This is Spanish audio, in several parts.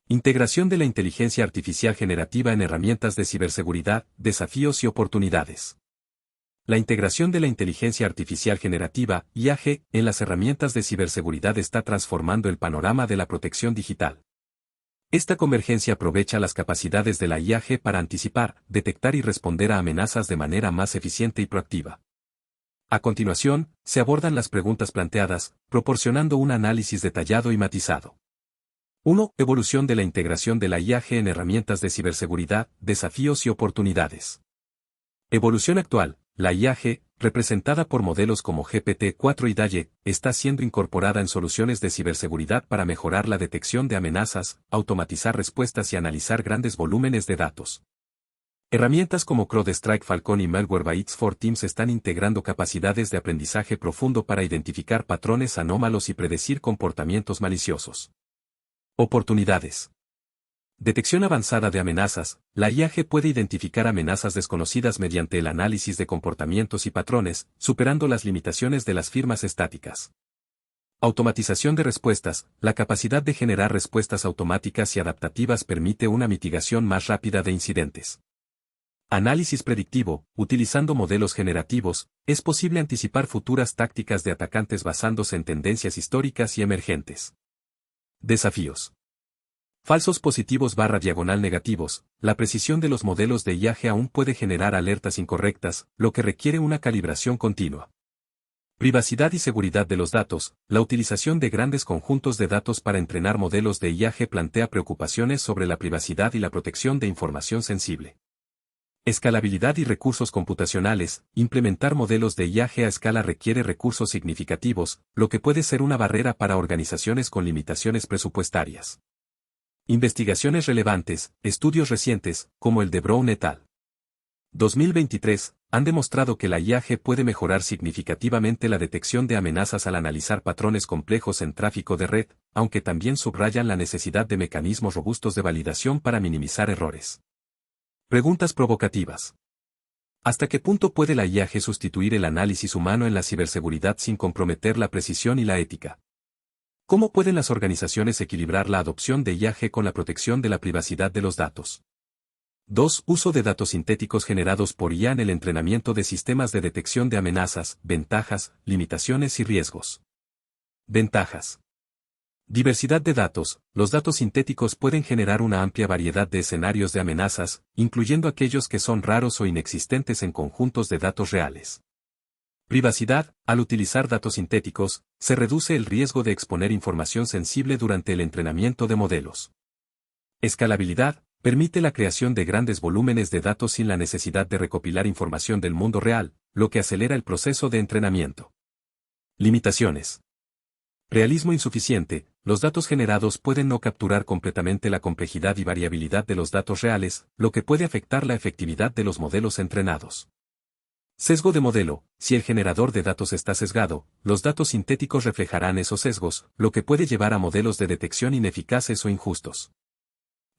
Integración de la inteligencia artificial generativa en herramientas de ciberseguridad, desafíos y oportunidades. La integración de la inteligencia artificial generativa, IAG, en las herramientas de ciberseguridad está transformando el panorama de la protección digital. Esta convergencia aprovecha las capacidades de la IAG para anticipar, detectar y responder a amenazas de manera más eficiente y proactiva. A continuación, se abordan las preguntas planteadas, proporcionando un análisis detallado y matizado. 1. Evolución de la integración de la IAG en herramientas de ciberseguridad, desafíos y oportunidades. Evolución actual. La IAG, representada por modelos como GPT-4 y DALL-E, está siendo incorporada en soluciones de ciberseguridad para mejorar la detección de amenazas, automatizar respuestas y analizar grandes volúmenes de datos. Herramientas como CrowdStrike Falcon y Malwarebytes for Teams están integrando capacidades de aprendizaje profundo para identificar patrones anómalos y predecir comportamientos maliciosos. Oportunidades. Detección avanzada de amenazas. La IAG puede identificar amenazas desconocidas mediante el análisis de comportamientos y patrones, superando las limitaciones de las firmas estáticas. Automatización de respuestas. La capacidad de generar respuestas automáticas y adaptativas permite una mitigación más rápida de incidentes. Análisis predictivo. Utilizando modelos generativos, es posible anticipar futuras tácticas de atacantes basándose en tendencias históricas y emergentes. Desafíos. Falsos positivos / negativos. La precisión de los modelos de IAG aún puede generar alertas incorrectas, lo que requiere una calibración continua. Privacidad y seguridad de los datos. La utilización de grandes conjuntos de datos para entrenar modelos de IAG plantea preocupaciones sobre la privacidad y la protección de información sensible. Escalabilidad y recursos computacionales. Implementar modelos de IAG a escala requiere recursos significativos, lo que puede ser una barrera para organizaciones con limitaciones presupuestarias. Investigaciones relevantes. Estudios recientes, como el de Brown et al. 2023, han demostrado que la IAG puede mejorar significativamente la detección de amenazas al analizar patrones complejos en tráfico de red, aunque también subrayan la necesidad de mecanismos robustos de validación para minimizar errores. Preguntas provocativas. ¿Hasta qué punto puede la IAG sustituir el análisis humano en la ciberseguridad sin comprometer la precisión y la ética? ¿Cómo pueden las organizaciones equilibrar la adopción de IAG con la protección de la privacidad de los datos? 2. Uso de datos sintéticos generados por IA en el entrenamiento de sistemas de detección de amenazas, ventajas, limitaciones y riesgos. Ventajas. Diversidad de datos. Los datos sintéticos pueden generar una amplia variedad de escenarios de amenazas, incluyendo aquellos que son raros o inexistentes en conjuntos de datos reales. Privacidad. Al utilizar datos sintéticos, se reduce el riesgo de exponer información sensible durante el entrenamiento de modelos. Escalabilidad. Permite la creación de grandes volúmenes de datos sin la necesidad de recopilar información del mundo real, lo que acelera el proceso de entrenamiento. Limitaciones. Realismo insuficiente. Los datos generados pueden no capturar completamente la complejidad y variabilidad de los datos reales, lo que puede afectar la efectividad de los modelos entrenados. Sesgo de modelo. Si el generador de datos está sesgado, los datos sintéticos reflejarán esos sesgos, lo que puede llevar a modelos de detección ineficaces o injustos.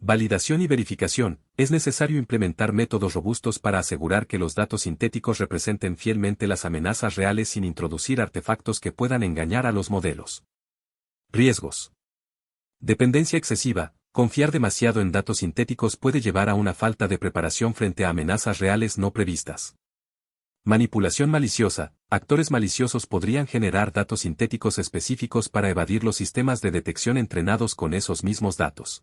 Validación y verificación. Es necesario implementar métodos robustos para asegurar que los datos sintéticos representen fielmente las amenazas reales sin introducir artefactos que puedan engañar a los modelos. Riesgos. Dependencia excesiva. Confiar demasiado en datos sintéticos puede llevar a una falta de preparación frente a amenazas reales no previstas. Manipulación maliciosa. Actores maliciosos podrían generar datos sintéticos específicos para evadir los sistemas de detección entrenados con esos mismos datos.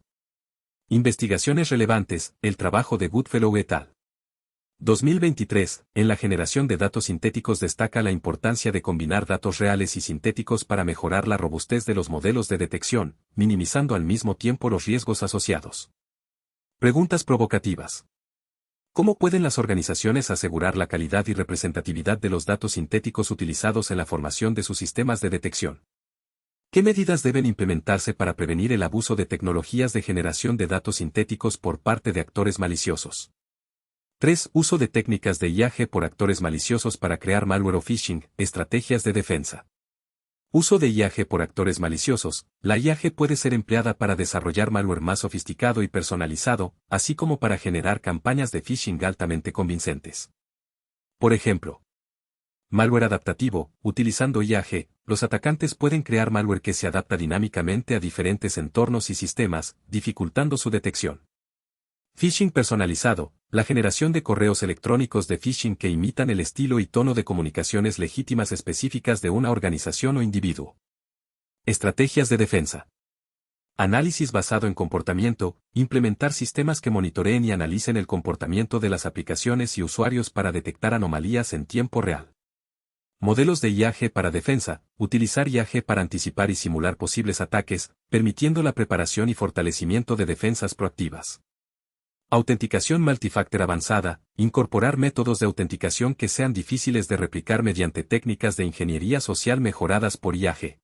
Investigaciones relevantes. El trabajo de Goodfellow et al. 2023, en la generación de datos sintéticos destaca la importancia de combinar datos reales y sintéticos para mejorar la robustez de los modelos de detección, minimizando al mismo tiempo los riesgos asociados. Preguntas provocativas. ¿Cómo pueden las organizaciones asegurar la calidad y representatividad de los datos sintéticos utilizados en la formación de sus sistemas de detección? ¿Qué medidas deben implementarse para prevenir el abuso de tecnologías de generación de datos sintéticos por parte de actores maliciosos? 3. Uso de técnicas de IAG por actores maliciosos para crear malware o phishing, estrategias de defensa. Uso de IAG por actores maliciosos. La IAG puede ser empleada para desarrollar malware más sofisticado y personalizado, así como para generar campañas de phishing altamente convincentes. Por ejemplo, Malware adaptativo. Utilizando IAG, los atacantes pueden crear malware que se adapta dinámicamente a diferentes entornos y sistemas, dificultando su detección. Phishing personalizado. La generación de correos electrónicos de phishing que imitan el estilo y tono de comunicaciones legítimas específicas de una organización o individuo. Estrategias de defensa. Análisis basado en comportamiento. Implementar sistemas que monitoreen y analicen el comportamiento de las aplicaciones y usuarios para detectar anomalías en tiempo real. Modelos de IAG para defensa. Utilizar IAG para anticipar y simular posibles ataques, permitiendo la preparación y fortalecimiento de defensas proactivas. Autenticación multifactor avanzada. Incorporar métodos de autenticación que sean difíciles de replicar mediante técnicas de ingeniería social mejoradas por IAG.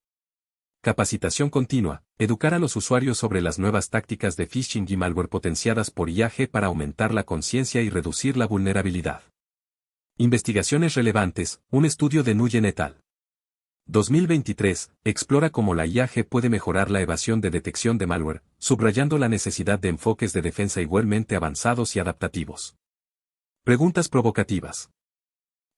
Capacitación continua. Educar a los usuarios sobre las nuevas tácticas de phishing y malware potenciadas por IAG para aumentar la conciencia y reducir la vulnerabilidad. Investigaciones relevantes. Un estudio de Nguyen et al. 2023, explora cómo la IAG puede mejorar la evasión de detección de malware, subrayando la necesidad de enfoques de defensa igualmente avanzados y adaptativos. Preguntas provocativas.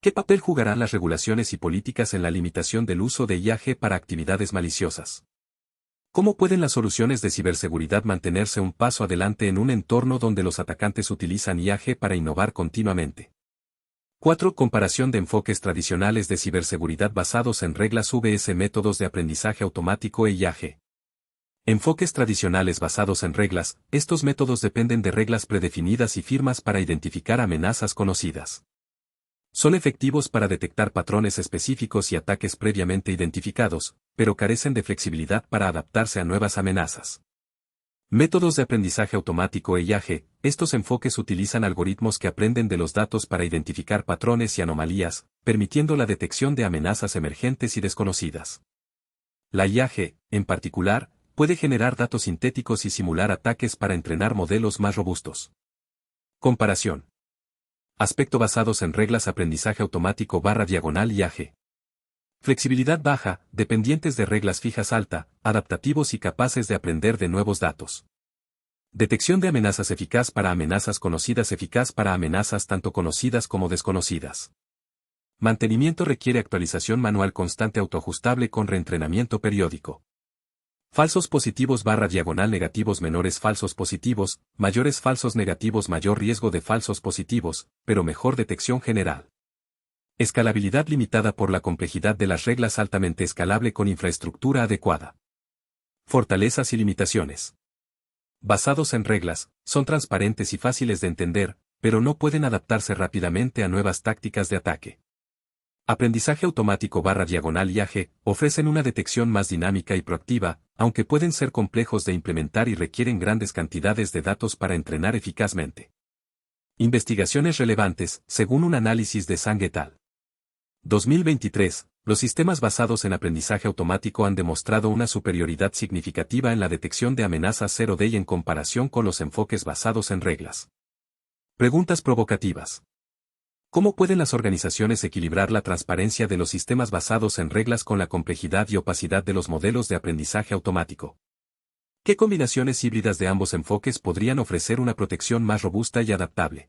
¿Qué papel jugarán las regulaciones y políticas en la limitación del uso de IAG para actividades maliciosas? ¿Cómo pueden las soluciones de ciberseguridad mantenerse un paso adelante en un entorno donde los atacantes utilizan IAG para innovar continuamente? 4. Comparación de enfoques tradicionales de ciberseguridad basados en reglas vs métodos de aprendizaje automático e IAG. Enfoques tradicionales basados en reglas. Estos métodos dependen de reglas predefinidas y firmas para identificar amenazas conocidas. Son efectivos para detectar patrones específicos y ataques previamente identificados, pero carecen de flexibilidad para adaptarse a nuevas amenazas. Métodos de aprendizaje automático e IAG. Estos enfoques utilizan algoritmos que aprenden de los datos para identificar patrones y anomalías, permitiendo la detección de amenazas emergentes y desconocidas. La IAG, en particular, puede generar datos sintéticos y simular ataques para entrenar modelos más robustos. Comparación. Aspecto basados en reglas aprendizaje automático /IAG. Flexibilidad baja, dependientes de reglas fijas alta, adaptativos y capaces de aprender de nuevos datos. Detección de amenazas eficaz para amenazas conocidas eficaz para amenazas tanto conocidas como desconocidas. Mantenimiento requiere actualización manual constante autoajustable con reentrenamiento periódico. Falsos positivos /negativos menores falsos positivos, mayores falsos negativos mayor riesgo de falsos positivos, pero mejor detección general. Escalabilidad limitada por la complejidad de las reglas altamente escalable con infraestructura adecuada. Fortalezas y limitaciones. Basados en reglas, son transparentes y fáciles de entender, pero no pueden adaptarse rápidamente a nuevas tácticas de ataque. Aprendizaje automático /IAG ofrecen una detección más dinámica y proactiva, aunque pueden ser complejos de implementar y requieren grandes cantidades de datos para entrenar eficazmente. Investigaciones relevantes, según un análisis de Zhang et al. 2023, los sistemas basados en aprendizaje automático han demostrado una superioridad significativa en la detección de amenazas 0D en comparación con los enfoques basados en reglas. Preguntas provocativas. ¿Cómo pueden las organizaciones equilibrar la transparencia de los sistemas basados en reglas con la complejidad y opacidad de los modelos de aprendizaje automático? ¿Qué combinaciones híbridas de ambos enfoques podrían ofrecer una protección más robusta y adaptable?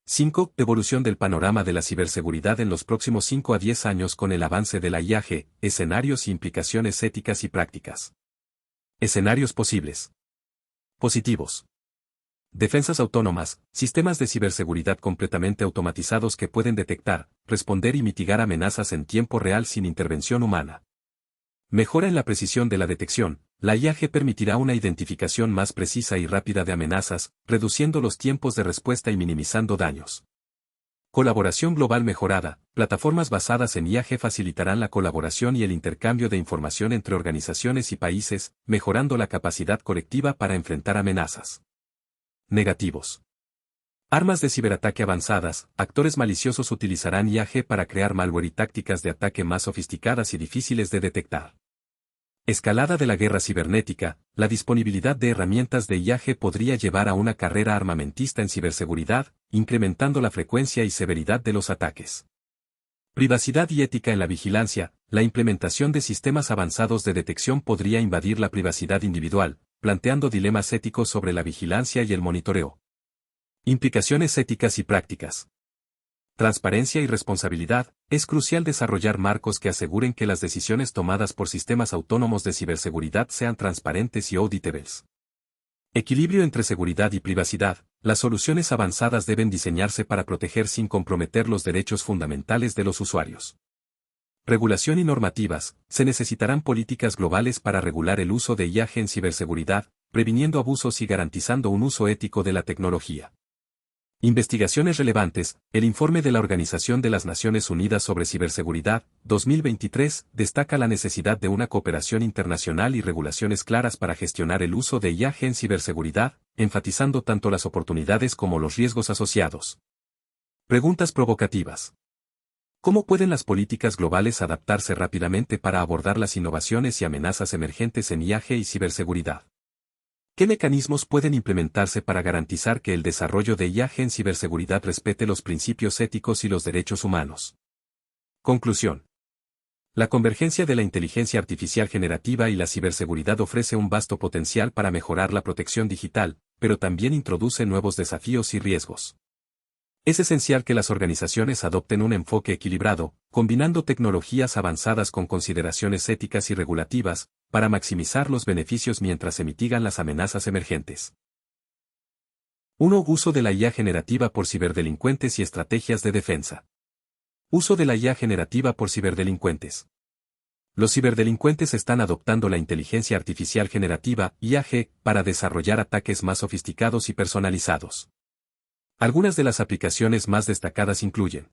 5. Evolución del panorama de la ciberseguridad en los próximos 5 a 10 años con el avance de la IAG, escenarios y implicaciones éticas y prácticas. Escenarios posibles. Positivos. Defensas autónomas, sistemas de ciberseguridad completamente automatizados que pueden detectar, responder y mitigar amenazas en tiempo real sin intervención humana. Mejora en la precisión de la detección. La IAG permitirá una identificación más precisa y rápida de amenazas, reduciendo los tiempos de respuesta y minimizando daños. Colaboración global mejorada. Plataformas basadas en IAG facilitarán la colaboración y el intercambio de información entre organizaciones y países, mejorando la capacidad colectiva para enfrentar amenazas. Negativos. Armas de ciberataque avanzadas. Actores maliciosos utilizarán IAG para crear malware y tácticas de ataque más sofisticadas y difíciles de detectar. Escalada de la guerra cibernética. La disponibilidad de herramientas de IAG podría llevar a una carrera armamentista en ciberseguridad, incrementando la frecuencia y severidad de los ataques. Privacidad y ética en la vigilancia. La implementación de sistemas avanzados de detección podría invadir la privacidad individual, planteando dilemas éticos sobre la vigilancia y el monitoreo. Implicaciones éticas y prácticas. Transparencia y responsabilidad. es crucial desarrollar marcos que aseguren que las decisiones tomadas por sistemas autónomos de ciberseguridad sean transparentes y auditables. Equilibrio entre seguridad y privacidad. Las soluciones avanzadas deben diseñarse para proteger sin comprometer los derechos fundamentales de los usuarios. Regulación y normativas. Se necesitarán políticas globales para regular el uso de IA en ciberseguridad, previniendo abusos y garantizando un uso ético de la tecnología. Investigaciones relevantes. El informe de la Organización de las Naciones Unidas sobre Ciberseguridad, 2023, destaca la necesidad de una cooperación internacional y regulaciones claras para gestionar el uso de IA en ciberseguridad, enfatizando tanto las oportunidades como los riesgos asociados. Preguntas provocativas. ¿Cómo pueden las políticas globales adaptarse rápidamente para abordar las innovaciones y amenazas emergentes en IA y ciberseguridad? ¿Qué mecanismos pueden implementarse para garantizar que el desarrollo de IA en ciberseguridad respete los principios éticos y los derechos humanos? Conclusión. La convergencia de la inteligencia artificial generativa y la ciberseguridad ofrece un vasto potencial para mejorar la protección digital, pero también introduce nuevos desafíos y riesgos. Es esencial que las organizaciones adopten un enfoque equilibrado, combinando tecnologías avanzadas con consideraciones éticas y regulativas, para maximizar los beneficios mientras se mitigan las amenazas emergentes. 1. Uso de la IA generativa por ciberdelincuentes y estrategias de defensa. Uso de la IA generativa por ciberdelincuentes. Los ciberdelincuentes están adoptando la inteligencia artificial generativa, IA, para desarrollar ataques más sofisticados y personalizados. Algunas de las aplicaciones más destacadas incluyen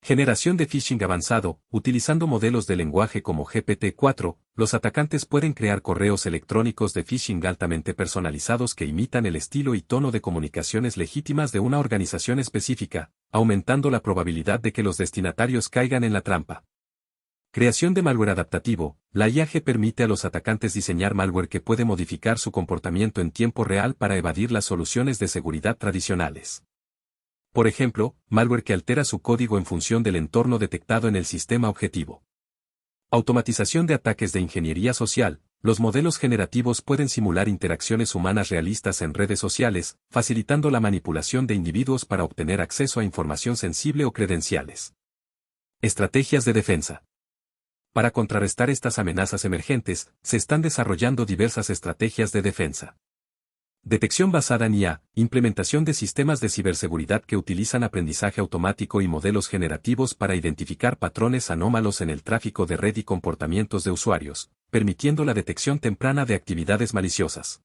generación de phishing avanzado. Utilizando modelos de lenguaje como GPT-4, los atacantes pueden crear correos electrónicos de phishing altamente personalizados que imitan el estilo y tono de comunicaciones legítimas de una organización específica, aumentando la probabilidad de que los destinatarios caigan en la trampa. Creación de malware adaptativo. La IA permite a los atacantes diseñar malware que puede modificar su comportamiento en tiempo real para evadir las soluciones de seguridad tradicionales. Por ejemplo, malware que altera su código en función del entorno detectado en el sistema objetivo. Automatización de ataques de ingeniería social. Los modelos generativos pueden simular interacciones humanas realistas en redes sociales, facilitando la manipulación de individuos para obtener acceso a información sensible o credenciales. Estrategias de defensa. Para contrarrestar estas amenazas emergentes, se están desarrollando diversas estrategias de defensa. Detección basada en IA, implementación de sistemas de ciberseguridad que utilizan aprendizaje automático y modelos generativos para identificar patrones anómalos en el tráfico de red y comportamientos de usuarios, permitiendo la detección temprana de actividades maliciosas.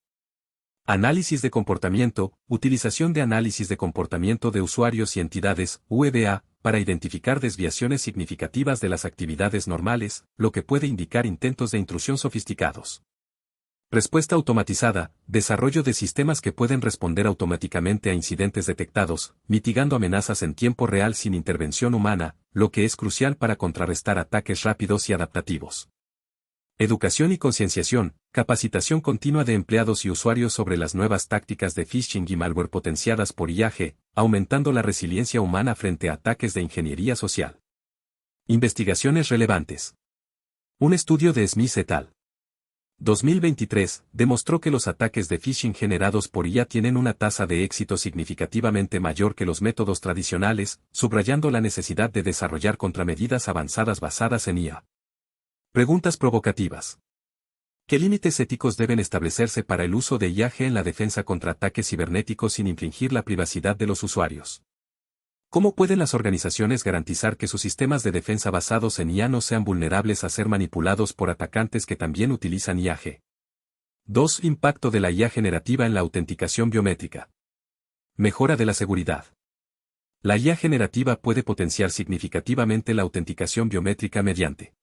Análisis de comportamiento, utilización de análisis de comportamiento de usuarios y entidades, UEBA, para identificar desviaciones significativas de las actividades normales, lo que puede indicar intentos de intrusión sofisticados. Respuesta automatizada, desarrollo de sistemas que pueden responder automáticamente a incidentes detectados, mitigando amenazas en tiempo real sin intervención humana, lo que es crucial para contrarrestar ataques rápidos y adaptativos. Educación y concienciación, capacitación continua de empleados y usuarios sobre las nuevas tácticas de phishing y malware potenciadas por IA, aumentando la resiliencia humana frente a ataques de ingeniería social. Investigaciones relevantes. Un estudio de Smith et al. 2023 demostró que los ataques de phishing generados por IA tienen una tasa de éxito significativamente mayor que los métodos tradicionales, subrayando la necesidad de desarrollar contramedidas avanzadas basadas en IA. Preguntas provocativas. ¿Qué límites éticos deben establecerse para el uso de IA en la defensa contra ataques cibernéticos sin infringir la privacidad de los usuarios? ¿Cómo pueden las organizaciones garantizar que sus sistemas de defensa basados en IA no sean vulnerables a ser manipulados por atacantes que también utilizan IA? 2. Impacto de la IA generativa en la autenticación biométrica. Mejora de la seguridad. La IA generativa puede potenciar significativamente la autenticación biométrica mediante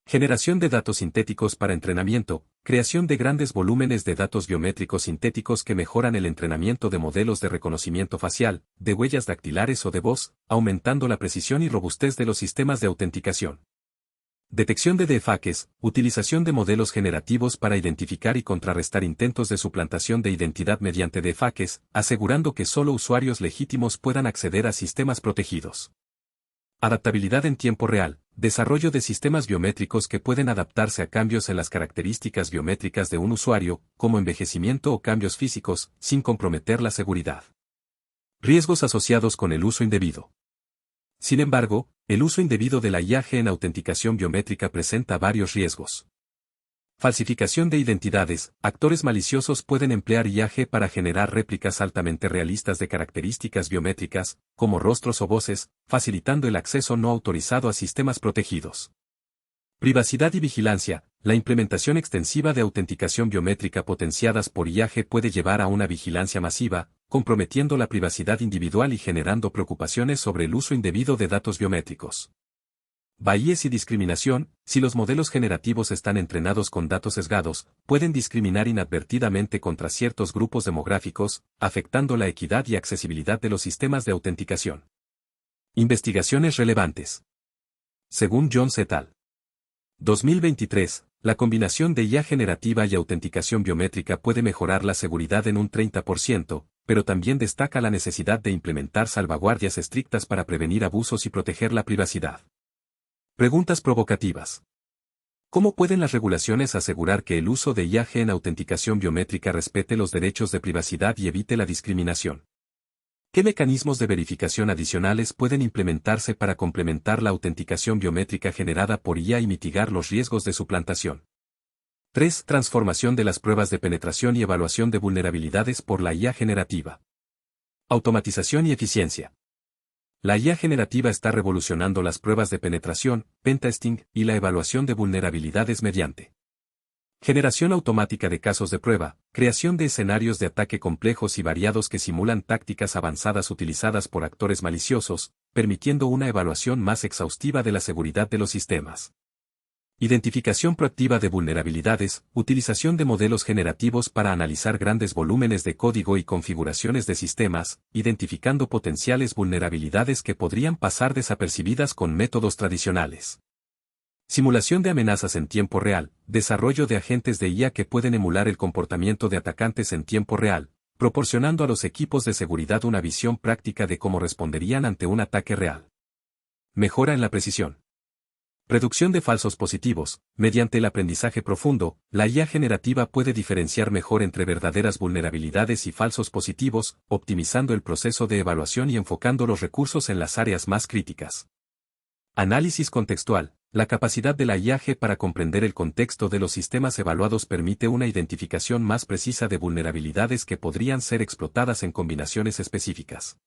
generación de datos sintéticos para entrenamiento, creación de grandes volúmenes de datos biométricos sintéticos que mejoran el entrenamiento de modelos de reconocimiento facial, de huellas dactilares o de voz, aumentando la precisión y robustez de los sistemas de autenticación. Detección de deepfakes, utilización de modelos generativos para identificar y contrarrestar intentos de suplantación de identidad mediante deepfakes, asegurando que solo usuarios legítimos puedan acceder a sistemas protegidos. Adaptabilidad en tiempo real, desarrollo de sistemas biométricos que pueden adaptarse a cambios en las características biométricas de un usuario, como envejecimiento o cambios físicos, sin comprometer la seguridad. Riesgos asociados con el uso indebido. Sin embargo, El uso indebido de la IAG en autenticación biométrica presenta varios riesgos. Falsificación de identidades. Actores maliciosos pueden emplear IAG para generar réplicas altamente realistas de características biométricas, como rostros o voces, facilitando el acceso no autorizado a sistemas protegidos. Privacidad y vigilancia. La implementación extensiva de autenticación biométrica potenciadas por IAG puede llevar a una vigilancia masiva, comprometiendo la privacidad individual y generando preocupaciones sobre el uso indebido de datos biométricos. Bias y discriminación. Si los modelos generativos están entrenados con datos sesgados, pueden discriminar inadvertidamente contra ciertos grupos demográficos, afectando la equidad y accesibilidad de los sistemas de autenticación. Investigaciones relevantes. Según Jones et al. 2023, la combinación de IA generativa y autenticación biométrica puede mejorar la seguridad en un 30%, pero también destaca la necesidad de implementar salvaguardias estrictas para prevenir abusos y proteger la privacidad. Preguntas provocativas. ¿Cómo pueden las regulaciones asegurar que el uso de IAG en autenticación biométrica respete los derechos de privacidad y evite la discriminación? ¿Qué mecanismos de verificación adicionales pueden implementarse para complementar la autenticación biométrica generada por IA y mitigar los riesgos de suplantación? 3. Transformación de las pruebas de penetración y evaluación de vulnerabilidades por la IA generativa. Automatización y eficiencia. La IA generativa está revolucionando las pruebas de penetración, pentesting, y la evaluación de vulnerabilidades mediante generación automática de casos de prueba, creación de escenarios de ataque complejos y variados que simulan tácticas avanzadas utilizadas por actores maliciosos, permitiendo una evaluación más exhaustiva de la seguridad de los sistemas. Identificación proactiva de vulnerabilidades, utilización de modelos generativos para analizar grandes volúmenes de código y configuraciones de sistemas, identificando potenciales vulnerabilidades que podrían pasar desapercibidas con métodos tradicionales. Simulación de amenazas en tiempo real, desarrollo de agentes de IA que pueden emular el comportamiento de atacantes en tiempo real, proporcionando a los equipos de seguridad una visión práctica de cómo responderían ante un ataque real. Mejora en la precisión. Reducción de falsos positivos. Mediante el aprendizaje profundo, la IA generativa puede diferenciar mejor entre verdaderas vulnerabilidades y falsos positivos, optimizando el proceso de evaluación y enfocando los recursos en las áreas más críticas. Análisis contextual. La capacidad de la IAG para comprender el contexto de los sistemas evaluados permite una identificación más precisa de vulnerabilidades que podrían ser explotadas en combinaciones específicas.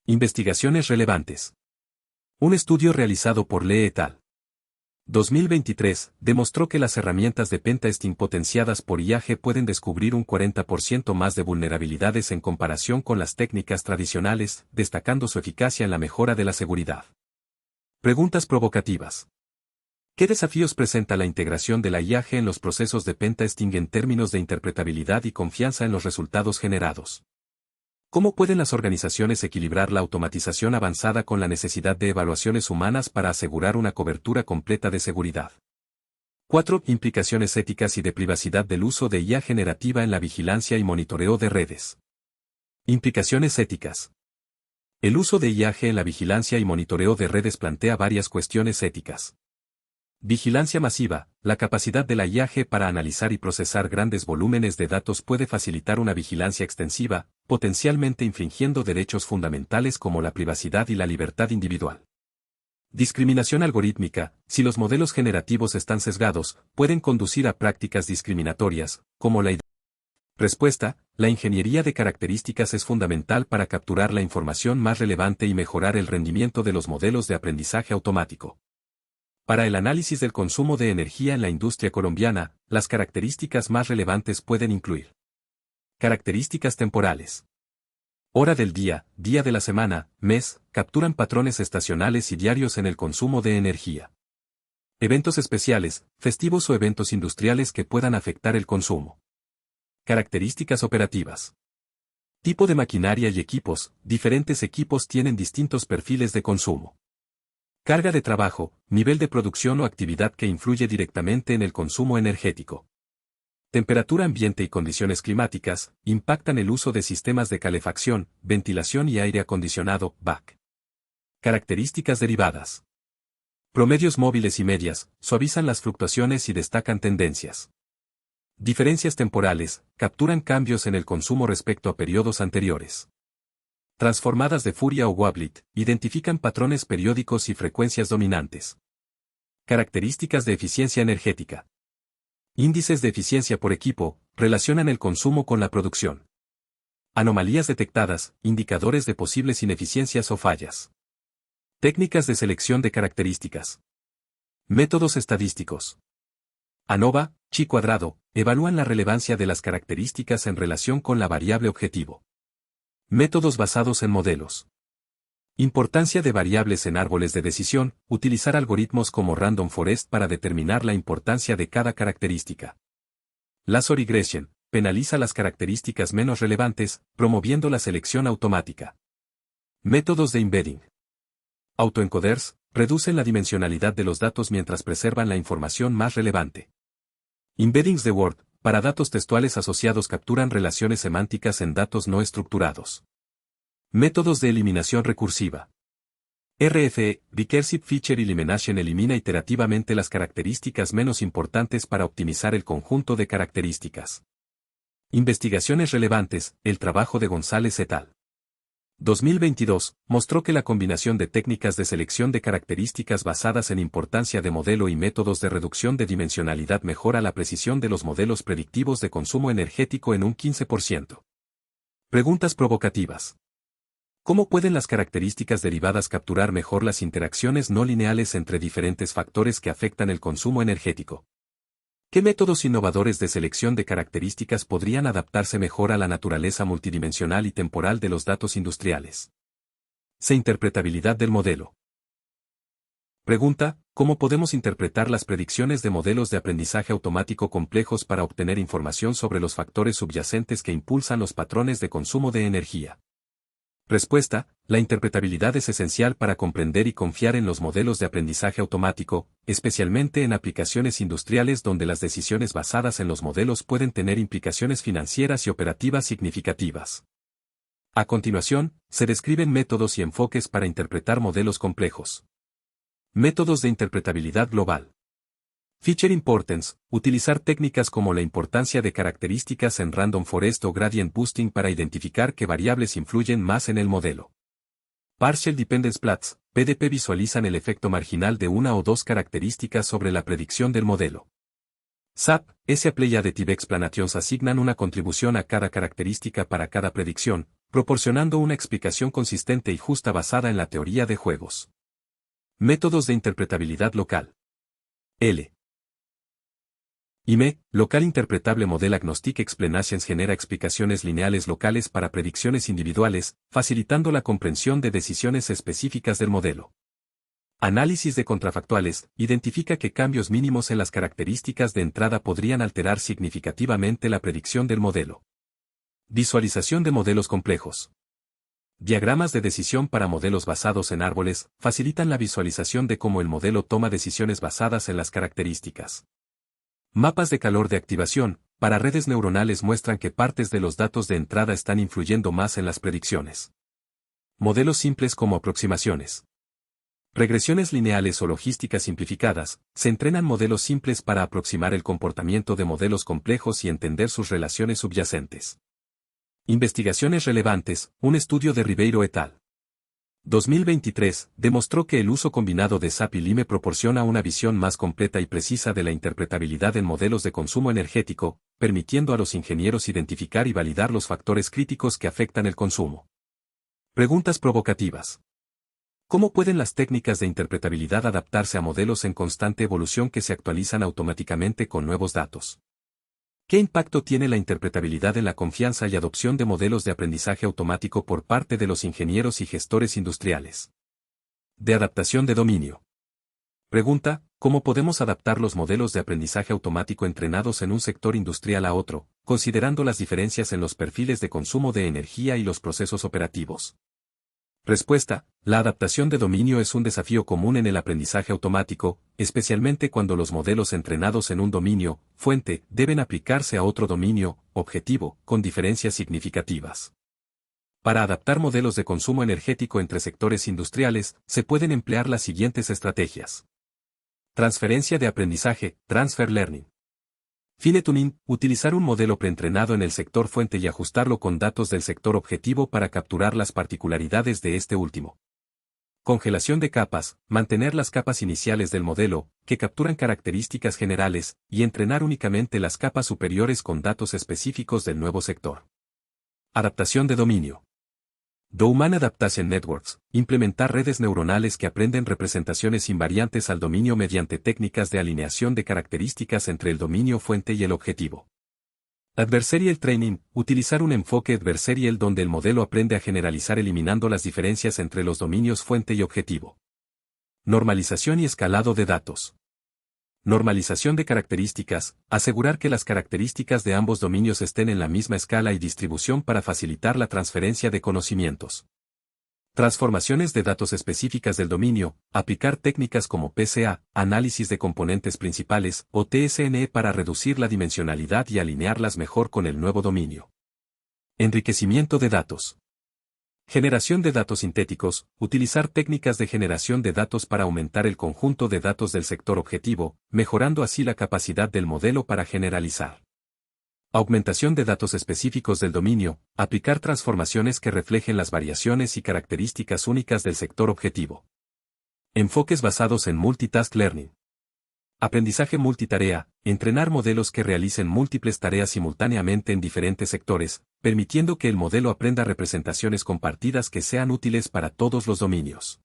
Investigaciones relevantes. Un estudio realizado por Lee et al. 2023 demostró que las herramientas de pentesting potenciadas por IAG pueden descubrir un 40% más de vulnerabilidades en comparación con las técnicas tradicionales, destacando su eficacia en la mejora de la seguridad. Preguntas provocativas. ¿Qué desafíos presenta la integración de la IAG en los procesos de pentesting en términos de interpretabilidad y confianza en los resultados generados? ¿Cómo pueden las organizaciones equilibrar la automatización avanzada con la necesidad de evaluaciones humanas para asegurar una cobertura completa de seguridad? 4. Implicaciones éticas y de privacidad del uso de IA generativa en la vigilancia y monitoreo de redes. Implicaciones éticas. El uso de IAG en la vigilancia y monitoreo de redes plantea varias cuestiones éticas. Vigilancia masiva. La capacidad de la IAG para analizar y procesar grandes volúmenes de datos puede facilitar una vigilancia extensiva, potencialmente infringiendo derechos fundamentales como la privacidad y la libertad individual. Discriminación algorítmica. Si los modelos generativos están sesgados, pueden conducir a prácticas discriminatorias, como la respuesta. La ingeniería de características es fundamental para capturar la información más relevante y mejorar el rendimiento de los modelos de aprendizaje automático. Para el análisis del consumo de energía en la industria colombiana, las características más relevantes pueden incluir: características temporales. Hora del día, día de la semana, mes, capturan patrones estacionales y diarios en el consumo de energía. Eventos especiales, festivos o eventos industriales que puedan afectar el consumo. Características operativas. Tipo de maquinaria y equipos. Diferentes equipos tienen distintos perfiles de consumo. Carga de trabajo, nivel de producción o actividad que influye directamente en el consumo energético. Temperatura ambiente y condiciones climáticas, impactan el uso de sistemas de calefacción, ventilación y aire acondicionado, BAC. Características derivadas. Promedios móviles y medias, suavizan las fluctuaciones y destacan tendencias. Diferencias temporales, capturan cambios en el consumo respecto a periodos anteriores. transformadas de Fourier o Weblid, identifican patrones periódicos y frecuencias dominantes. Características de eficiencia energética. Índices de eficiencia por equipo, relacionan el consumo con la producción. Anomalías detectadas, indicadores de posibles ineficiencias o fallas. Técnicas de selección de características. Métodos estadísticos. ANOVA, chi cuadrado, evalúan la relevancia de las características en relación con la variable objetivo. Métodos basados en modelos. Importancia de variables en árboles de decisión, utilizar algoritmos como Random Forest para determinar la importancia de cada característica. Lasso Regression, penaliza las características menos relevantes, promoviendo la selección automática. Métodos de embedding. Autoencoders, reducen la dimensionalidad de los datos mientras preservan la información más relevante. Embeddings de Word, para datos textuales asociados capturan relaciones semánticas en datos no estructurados. Métodos de eliminación recursiva. RFE, Recursive Feature Elimination elimina iterativamente las características menos importantes para optimizar el conjunto de características. Investigaciones relevantes, el trabajo de González et al. 2022, mostró que la combinación de técnicas de selección de características basadas en importancia de modelo y métodos de reducción de dimensionalidad mejora la precisión de los modelos predictivos de consumo energético en un 15%. Preguntas provocativas. ¿Cómo pueden las características derivadas capturar mejor las interacciones no lineales entre diferentes factores que afectan el consumo energético? ¿Qué métodos innovadores de selección de características podrían adaptarse mejor a la naturaleza multidimensional y temporal de los datos industriales? Interpretabilidad del modelo. Pregunta, ¿cómo podemos interpretar las predicciones de modelos de aprendizaje automático complejos para obtener información sobre los factores subyacentes que impulsan los patrones de consumo de energía? Respuesta, la interpretabilidad es esencial para comprender y confiar en los modelos de aprendizaje automático, especialmente en aplicaciones industriales donde las decisiones basadas en los modelos pueden tener implicaciones financieras y operativas significativas. A continuación, se describen métodos y enfoques para interpretar modelos complejos. Métodos de interpretabilidad global. Feature Importance, utilizar técnicas como la importancia de características en Random Forest o Gradient Boosting para identificar qué variables influyen más en el modelo. Partial Dependence Plots, PDP visualizan el efecto marginal de una o dos características sobre la predicción del modelo. SAP, S-Play Additive Explanations asignan una contribución a cada característica para cada predicción, proporcionando una explicación consistente y justa basada en la teoría de juegos. Métodos de interpretabilidad local. L. IME, Local Interpretable Model Agnostic Explanations genera explicaciones lineales locales para predicciones individuales, facilitando la comprensión de decisiones específicas del modelo. Análisis de contrafactuales, identifica que cambios mínimos en las características de entrada podrían alterar significativamente la predicción del modelo. Visualización de modelos complejos. Diagramas de decisión para modelos basados en árboles, facilitan la visualización de cómo el modelo toma decisiones basadas en las características. Mapas de calor de activación, para redes neuronales muestran que partes de los datos de entrada están influyendo más en las predicciones. Modelos simples como aproximaciones. Regresiones lineales o logísticas simplificadas, se entrenan modelos simples para aproximar el comportamiento de modelos complejos y entender sus relaciones subyacentes. Investigaciones relevantes, un estudio de Ribeiro et al. 2023, demostró que el uso combinado de SAP y LIME proporciona una visión más completa y precisa de la interpretabilidad en modelos de consumo energético, permitiendo a los ingenieros identificar y validar los factores críticos que afectan el consumo. Preguntas provocativas. ¿Cómo pueden las técnicas de interpretabilidad adaptarse a modelos en constante evolución que se actualizan automáticamente con nuevos datos? ¿Qué impacto tiene la interpretabilidad en la confianza y adopción de modelos de aprendizaje automático por parte de los ingenieros y gestores industriales? De adaptación de dominio. Pregunta, ¿cómo podemos adaptar los modelos de aprendizaje automático entrenados en un sector industrial a otro, considerando las diferencias en los perfiles de consumo de energía y los procesos operativos? Respuesta, la adaptación de dominio es un desafío común en el aprendizaje automático, especialmente cuando los modelos entrenados en un dominio, fuente, deben aplicarse a otro dominio, objetivo, con diferencias significativas. Para adaptar modelos de consumo energético entre sectores industriales, se pueden emplear las siguientes estrategias. Transferencia de aprendizaje, transfer learning. Fine tuning, utilizar un modelo preentrenado en el sector fuente y ajustarlo con datos del sector objetivo para capturar las particularidades de este último. Congelación de capas, mantener las capas iniciales del modelo, que capturan características generales, y entrenar únicamente las capas superiores con datos específicos del nuevo sector. Adaptación de dominio. Human Adaptation Networks, implementar redes neuronales que aprenden representaciones invariantes al dominio mediante técnicas de alineación de características entre el dominio fuente y el objetivo. Adversarial Training, utilizar un enfoque adversarial donde el modelo aprende a generalizar eliminando las diferencias entre los dominios fuente y objetivo. Normalización y escalado de datos. Normalización de características, asegurar que las características de ambos dominios estén en la misma escala y distribución para facilitar la transferencia de conocimientos. Transformaciones de datos específicas del dominio, aplicar técnicas como PCA, análisis de componentes principales, o TSNE para reducir la dimensionalidad y alinearlas mejor con el nuevo dominio. Enriquecimiento de datos. Generación de datos sintéticos, utilizar técnicas de generación de datos para aumentar el conjunto de datos del sector objetivo, mejorando así la capacidad del modelo para generalizar. Augmentación de datos específicos del dominio, aplicar transformaciones que reflejen las variaciones y características únicas del sector objetivo. Enfoques basados en Multitask Learning. Aprendizaje multitarea, entrenar modelos que realicen múltiples tareas simultáneamente en diferentes sectores, permitiendo que el modelo aprenda representaciones compartidas que sean útiles para todos los dominios.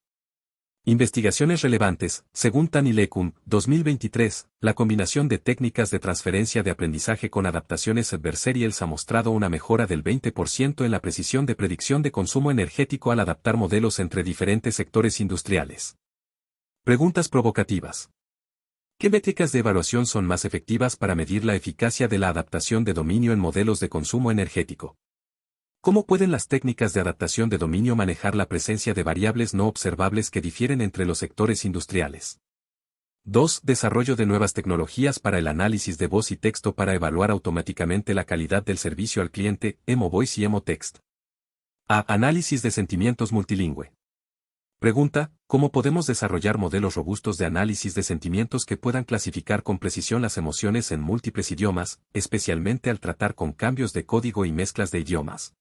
Investigaciones relevantes, según Tani Lekun, 2023, la combinación de técnicas de transferencia de aprendizaje con adaptaciones adversariales ha mostrado una mejora del 20% en la precisión de predicción de consumo energético al adaptar modelos entre diferentes sectores industriales. Preguntas provocativas. ¿Qué métricas de evaluación son más efectivas para medir la eficacia de la adaptación de dominio en modelos de consumo energético? ¿Cómo pueden las técnicas de adaptación de dominio manejar la presencia de variables no observables que difieren entre los sectores industriales? 2. Desarrollo de nuevas tecnologías para el análisis de voz y texto para evaluar automáticamente la calidad del servicio al cliente, EmoVoice y EmoText. A. Análisis de sentimientos multilingüe. Pregunta, ¿cómo podemos desarrollar modelos robustos de análisis de sentimientos que puedan clasificar con precisión las emociones en múltiples idiomas, especialmente al tratar con cambios de código y mezclas de idiomas?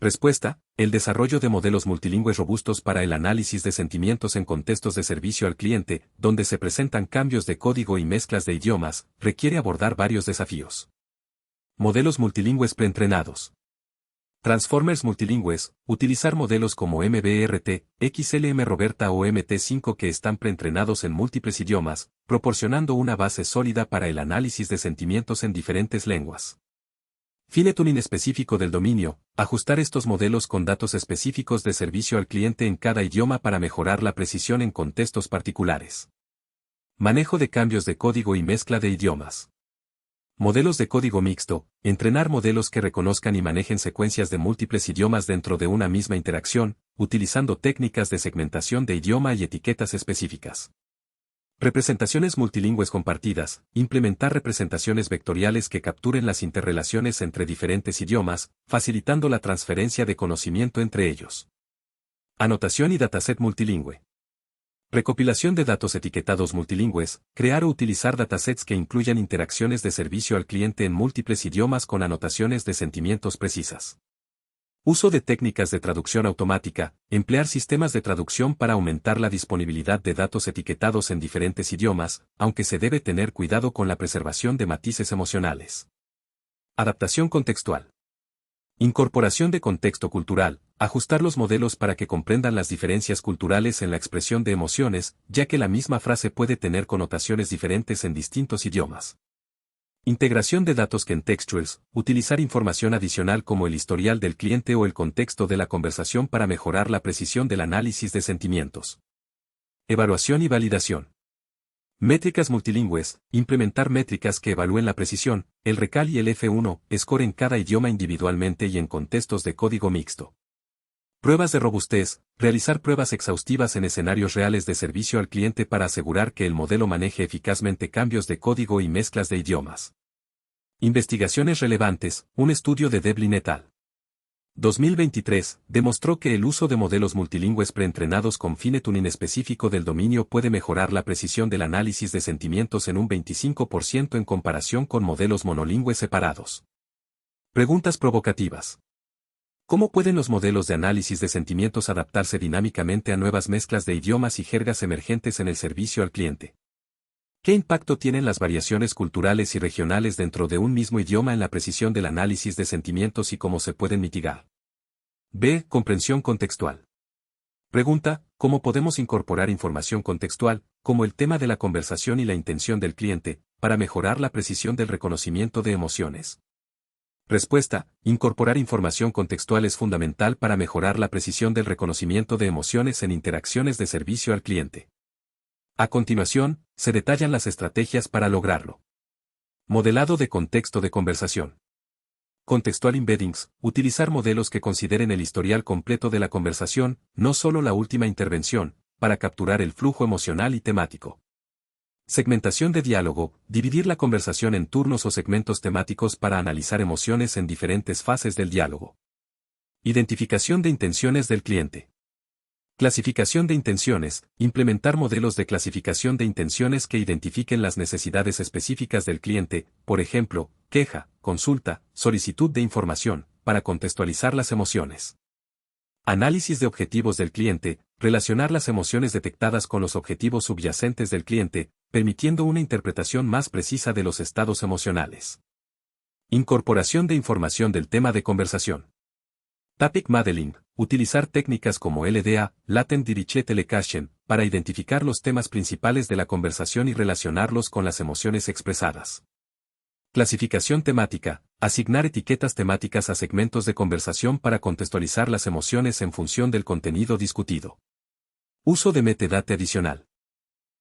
Respuesta, el desarrollo de modelos multilingües robustos para el análisis de sentimientos en contextos de servicio al cliente, donde se presentan cambios de código y mezclas de idiomas, requiere abordar varios desafíos. Modelos multilingües preentrenados. Transformers multilingües, utilizar modelos como MBRT, XLM Roberta o MT5 que están preentrenados en múltiples idiomas, proporcionando una base sólida para el análisis de sentimientos en diferentes lenguas. Fine tuning específico del dominio, ajustar estos modelos con datos específicos de servicio al cliente en cada idioma para mejorar la precisión en contextos particulares. Manejo de cambios de código y mezcla de idiomas. Modelos de código mixto, entrenar modelos que reconozcan y manejen secuencias de múltiples idiomas dentro de una misma interacción, utilizando técnicas de segmentación de idioma y etiquetas específicas. Representaciones multilingües compartidas, implementar representaciones vectoriales que capturen las interrelaciones entre diferentes idiomas, facilitando la transferencia de conocimiento entre ellos. Anotación y dataset multilingüe. Recopilación de datos etiquetados multilingües, crear o utilizar datasets que incluyan interacciones de servicio al cliente en múltiples idiomas con anotaciones de sentimientos precisas. Uso de técnicas de traducción automática, emplear sistemas de traducción para aumentar la disponibilidad de datos etiquetados en diferentes idiomas, aunque se debe tener cuidado con la preservación de matices emocionales. Adaptación contextual. Incorporación de contexto cultural, ajustar los modelos para que comprendan las diferencias culturales en la expresión de emociones, ya que la misma frase puede tener connotaciones diferentes en distintos idiomas. Integración de datos contextuals, utilizar información adicional como el historial del cliente o el contexto de la conversación para mejorar la precisión del análisis de sentimientos. Evaluación y validación. Métricas multilingües, implementar métricas que evalúen la precisión, el RECAL y el F1, score en cada idioma individualmente y en contextos de código mixto. Pruebas de robustez, realizar pruebas exhaustivas en escenarios reales de servicio al cliente para asegurar que el modelo maneje eficazmente cambios de código y mezclas de idiomas. Investigaciones relevantes, un estudio de Devlin et al. 2023, demostró que el uso de modelos multilingües preentrenados con fine tuning específico del dominio puede mejorar la precisión del análisis de sentimientos en un 25% en comparación con modelos monolingües separados. Preguntas provocativas. ¿Cómo pueden los modelos de análisis de sentimientos adaptarse dinámicamente a nuevas mezclas de idiomas y jergas emergentes en el servicio al cliente? ¿Qué impacto tienen las variaciones culturales y regionales dentro de un mismo idioma en la precisión del análisis de sentimientos y cómo se pueden mitigar? B. Comprensión contextual. Pregunta, ¿cómo podemos incorporar información contextual, como el tema de la conversación y la intención del cliente, para mejorar la precisión del reconocimiento de emociones? Respuesta, incorporar información contextual es fundamental para mejorar la precisión del reconocimiento de emociones en interacciones de servicio al cliente. A continuación, se detallan las estrategias para lograrlo. Modelado de contexto de conversación. Contextual embeddings, utilizar modelos que consideren el historial completo de la conversación, no solo la última intervención, para capturar el flujo emocional y temático. Segmentación de diálogo, dividir la conversación en turnos o segmentos temáticos para analizar emociones en diferentes fases del diálogo. Identificación de intenciones del cliente. Clasificación de intenciones, implementar modelos de clasificación de intenciones que identifiquen las necesidades específicas del cliente, por ejemplo, queja, consulta, solicitud de información, para contextualizar las emociones. Análisis de objetivos del cliente, relacionar las emociones detectadas con los objetivos subyacentes del cliente, permitiendo una interpretación más precisa de los estados emocionales. Incorporación de información del tema de conversación. Topic Modeling, utilizar técnicas como LDA, Latent Direct Telecaching, para identificar los temas principales de la conversación y relacionarlos con las emociones expresadas. Clasificación temática, asignar etiquetas temáticas a segmentos de conversación para contextualizar las emociones en función del contenido discutido. Uso de metadata adicional.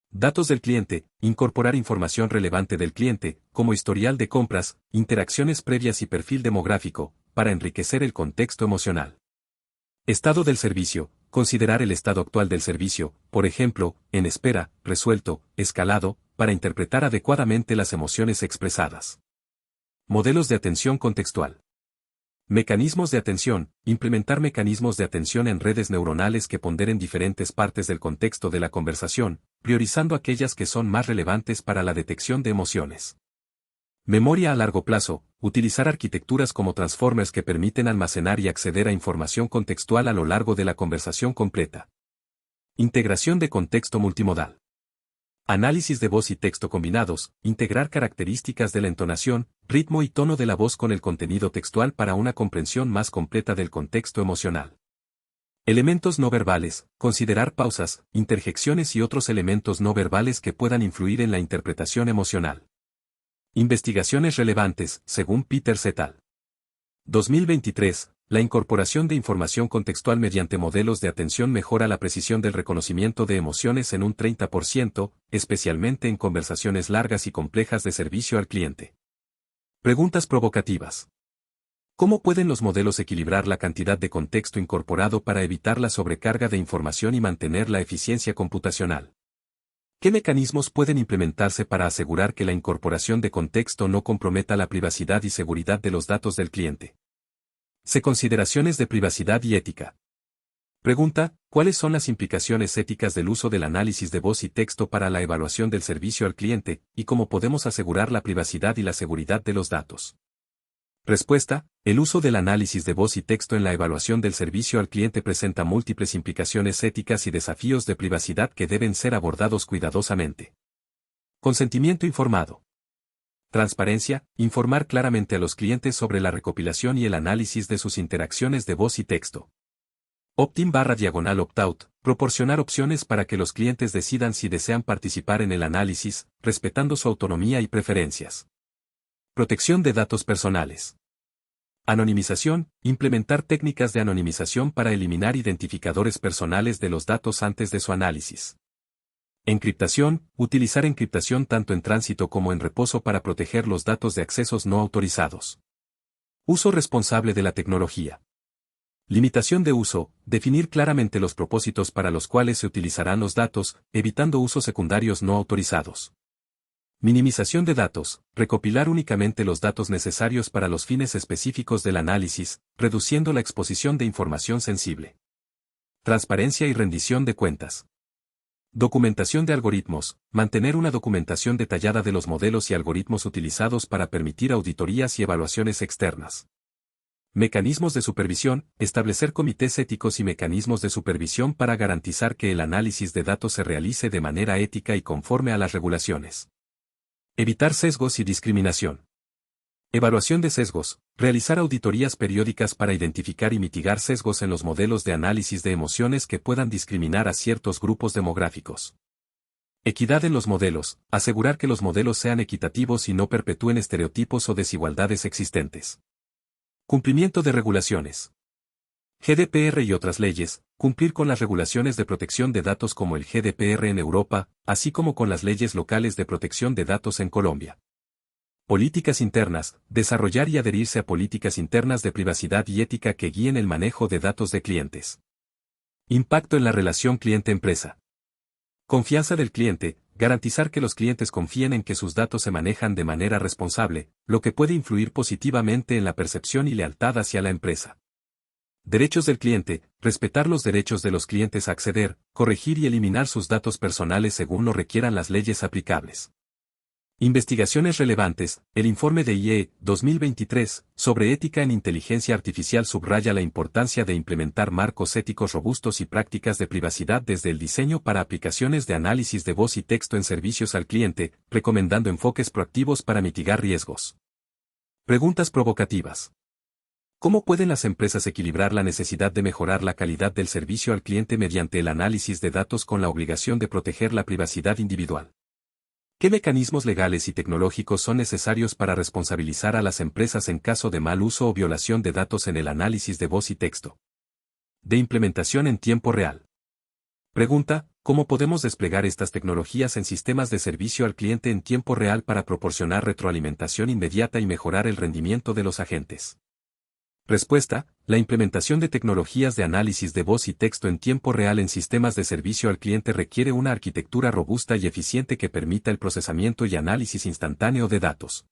Datos del cliente, incorporar información relevante del cliente, como historial de compras, interacciones previas y perfil demográfico, para enriquecer el contexto emocional. Estado del servicio, considerar el estado actual del servicio, por ejemplo, en espera, resuelto, escalado, para interpretar adecuadamente las emociones expresadas. Modelos de atención contextual. Mecanismos de atención, implementar mecanismos de atención en redes neuronales que ponderen diferentes partes del contexto de la conversación, priorizando aquellas que son más relevantes para la detección de emociones. Memoria a largo plazo, utilizar arquitecturas como transformers que permiten almacenar y acceder a información contextual a lo largo de la conversación completa. Integración de contexto multimodal. Análisis de voz y texto combinados, integrar características de la entonación, ritmo y tono de la voz con el contenido textual para una comprensión más completa del contexto emocional. Elementos no verbales, considerar pausas, interjecciones y otros elementos no verbales que puedan influir en la interpretación emocional. Investigaciones relevantes, según Peter et al. 2023, la incorporación de información contextual mediante modelos de atención mejora la precisión del reconocimiento de emociones en un 30%, especialmente en conversaciones largas y complejas de servicio al cliente. Preguntas provocativas. ¿Cómo pueden los modelos equilibrar la cantidad de contexto incorporado para evitar la sobrecarga de información y mantener la eficiencia computacional? ¿Qué mecanismos pueden implementarse para asegurar que la incorporación de contexto no comprometa la privacidad y seguridad de los datos del cliente? C. Consideraciones de privacidad y ética. Pregunta, ¿cuáles son las implicaciones éticas del uso del análisis de voz y texto para la evaluación del servicio al cliente, y cómo podemos asegurar la privacidad y la seguridad de los datos? Respuesta, el uso del análisis de voz y texto en la evaluación del servicio al cliente presenta múltiples implicaciones éticas y desafíos de privacidad que deben ser abordados cuidadosamente. Consentimiento informado. Transparencia, informar claramente a los clientes sobre la recopilación y el análisis de sus interacciones de voz y texto. Opt-in/opt-out, proporcionar opciones para que los clientes decidan si desean participar en el análisis, respetando su autonomía y preferencias. Protección de datos personales. Anonimización, implementar técnicas de anonimización para eliminar identificadores personales de los datos antes de su análisis. Encriptación, utilizar encriptación tanto en tránsito como en reposo para proteger los datos de accesos no autorizados. Uso responsable de la tecnología. Limitación de uso, definir claramente los propósitos para los cuales se utilizarán los datos, evitando usos secundarios no autorizados. Minimización de datos, recopilar únicamente los datos necesarios para los fines específicos del análisis, reduciendo la exposición de información sensible. Transparencia y rendición de cuentas. Documentación de algoritmos, mantener una documentación detallada de los modelos y algoritmos utilizados para permitir auditorías y evaluaciones externas. Mecanismos de supervisión, establecer comités éticos y mecanismos de supervisión para garantizar que el análisis de datos se realice de manera ética y conforme a las regulaciones. Evitar sesgos y discriminación. Evaluación de sesgos, realizar auditorías periódicas para identificar y mitigar sesgos en los modelos de análisis de emociones que puedan discriminar a ciertos grupos demográficos. Equidad en los modelos, asegurar que los modelos sean equitativos y no perpetúen estereotipos o desigualdades existentes. Cumplimiento de regulaciones. GDPR y otras leyes, cumplir con las regulaciones de protección de datos como el GDPR en Europa, así como con las leyes locales de protección de datos en Colombia. Políticas internas, desarrollar y adherirse a políticas internas de privacidad y ética que guíen el manejo de datos de clientes. Impacto en la relación cliente-empresa. Confianza del cliente, garantizar que los clientes confíen en que sus datos se manejan de manera responsable, lo que puede influir positivamente en la percepción y lealtad hacia la empresa. Derechos del cliente, respetar los derechos de los clientes a acceder, corregir y eliminar sus datos personales según lo requieran las leyes aplicables. Investigaciones relevantes, el informe de IE 2023 sobre ética en inteligencia artificial subraya la importancia de implementar marcos éticos robustos y prácticas de privacidad desde el diseño para aplicaciones de análisis de voz y texto en servicios al cliente, recomendando enfoques proactivos para mitigar riesgos. Preguntas provocativas. ¿Cómo pueden las empresas equilibrar la necesidad de mejorar la calidad del servicio al cliente mediante el análisis de datos con la obligación de proteger la privacidad individual? ¿Qué mecanismos legales y tecnológicos son necesarios para responsabilizar a las empresas en caso de mal uso o violación de datos en el análisis de voz y texto? De implementación en tiempo real. Pregunta: ¿cómo podemos desplegar estas tecnologías en sistemas de servicio al cliente en tiempo real para proporcionar retroalimentación inmediata y mejorar el rendimiento de los agentes? Respuesta: la implementación de tecnologías de análisis de voz y texto en tiempo real en sistemas de servicio al cliente requiere una arquitectura robusta y eficiente que permita el procesamiento y análisis instantáneo de datos.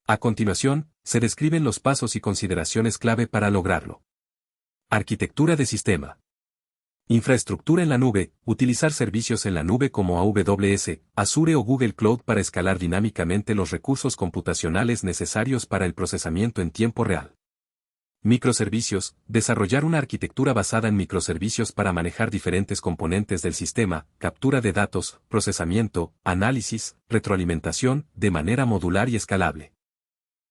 A continuación, se describen los pasos y consideraciones clave para lograrlo. Arquitectura de sistema. Infraestructura en la nube, utilizar servicios en la nube como AWS, Azure o Google Cloud para escalar dinámicamente los recursos computacionales necesarios para el procesamiento en tiempo real. Microservicios, desarrollar una arquitectura basada en microservicios para manejar diferentes componentes del sistema, captura de datos, procesamiento, análisis, retroalimentación, de manera modular y escalable.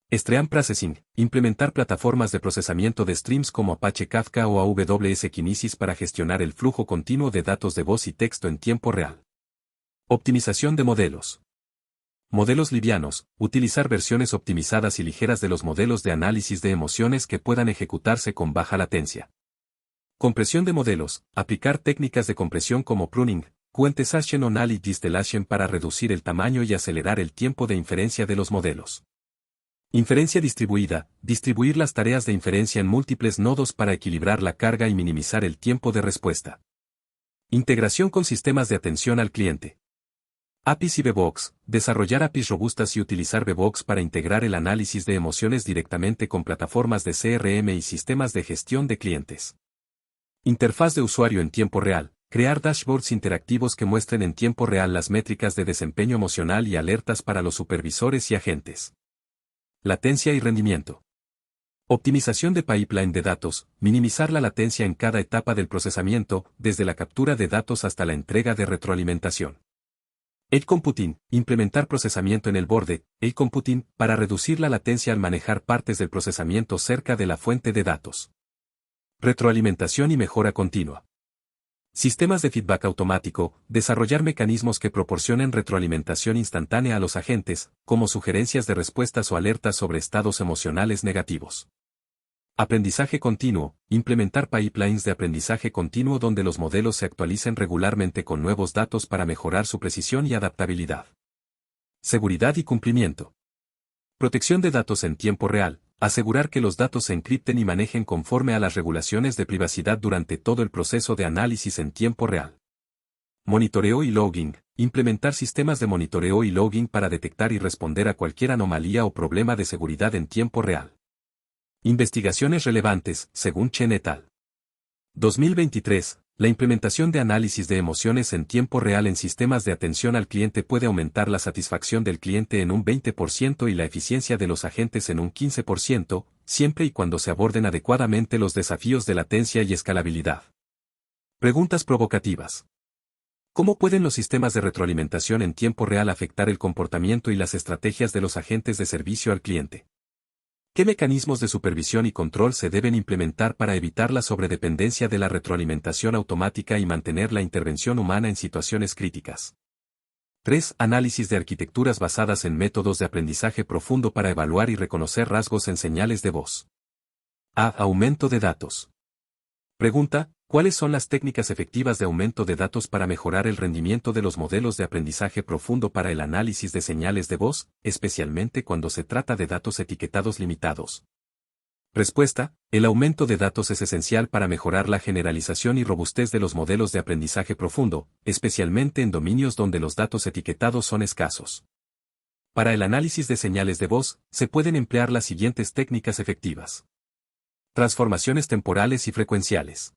Stream Processing, implementar plataformas de procesamiento de streams como Apache Kafka o AWS Kinesis para gestionar el flujo continuo de datos de voz y texto en tiempo real. Optimización de modelos. Modelos livianos, utilizar versiones optimizadas y ligeras de los modelos de análisis de emociones que puedan ejecutarse con baja latencia. Compresión de modelos, aplicar técnicas de compresión como pruning, quantization o knowledge distillation para reducir el tamaño y acelerar el tiempo de inferencia de los modelos. Inferencia distribuida, distribuir las tareas de inferencia en múltiples nodos para equilibrar la carga y minimizar el tiempo de respuesta. Integración con sistemas de atención al cliente. APIs y Bbox, desarrollar APIs robustas y utilizar Bbox para integrar el análisis de emociones directamente con plataformas de CRM y sistemas de gestión de clientes. Interfaz de usuario en tiempo real, crear dashboards interactivos que muestren en tiempo real las métricas de desempeño emocional y alertas para los supervisores y agentes. Latencia y rendimiento. Optimización de pipeline de datos, minimizar la latencia en cada etapa del procesamiento, desde la captura de datos hasta la entrega de retroalimentación. Edge Computing, implementar procesamiento en el borde, Edge Computing, para reducir la latencia al manejar partes del procesamiento cerca de la fuente de datos. Retroalimentación y mejora continua. Sistemas de feedback automático, desarrollar mecanismos que proporcionen retroalimentación instantánea a los agentes, como sugerencias de respuestas o alertas sobre estados emocionales negativos. Aprendizaje continuo, implementar pipelines de aprendizaje continuo donde los modelos se actualicen regularmente con nuevos datos para mejorar su precisión y adaptabilidad. Seguridad y cumplimiento. Protección de datos en tiempo real, asegurar que los datos se encripten y manejen conforme a las regulaciones de privacidad durante todo el proceso de análisis en tiempo real. Monitoreo y logging. Implementar sistemas de monitoreo y logging para detectar y responder a cualquier anomalía o problema de seguridad en tiempo real. Investigaciones relevantes, según Chen et al. 2023. La implementación de análisis de emociones en tiempo real en sistemas de atención al cliente puede aumentar la satisfacción del cliente en un 20% y la eficiencia de los agentes en un 15%, siempre y cuando se aborden adecuadamente los desafíos de latencia y escalabilidad. Preguntas provocativas. ¿Cómo pueden los sistemas de retroalimentación en tiempo real afectar el comportamiento y las estrategias de los agentes de servicio al cliente? ¿Qué mecanismos de supervisión y control se deben implementar para evitar la sobredependencia de la retroalimentación automática y mantener la intervención humana en situaciones críticas? 3. Análisis de arquitecturas basadas en métodos de aprendizaje profundo para evaluar y reconocer rasgos en señales de voz. A. Aumento de datos. Pregunta: ¿cuáles son las técnicas efectivas de aumento de datos para mejorar el rendimiento de los modelos de aprendizaje profundo para el análisis de señales de voz, especialmente cuando se trata de datos etiquetados limitados? Respuesta: el aumento de datos es esencial para mejorar la generalización y robustez de los modelos de aprendizaje profundo, especialmente en dominios donde los datos etiquetados son escasos. Para el análisis de señales de voz, se pueden emplear las siguientes técnicas efectivas. Transformaciones temporales y frecuenciales.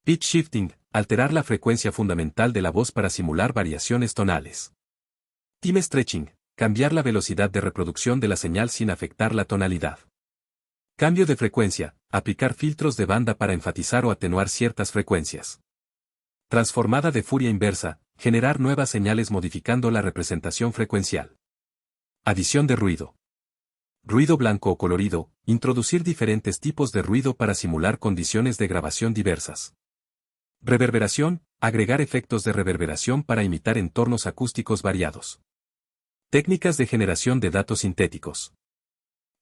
Pitch shifting, alterar la frecuencia fundamental de la voz para simular variaciones tonales. Time stretching, cambiar la velocidad de reproducción de la señal sin afectar la tonalidad. Cambio de frecuencia, aplicar filtros de banda para enfatizar o atenuar ciertas frecuencias. Transformada de Fourier inversa, generar nuevas señales modificando la representación frecuencial. Adición de ruido. Ruido blanco o colorido, introducir diferentes tipos de ruido para simular condiciones de grabación diversas. Reverberación, agregar efectos de reverberación para imitar entornos acústicos variados. Técnicas de generación de datos sintéticos.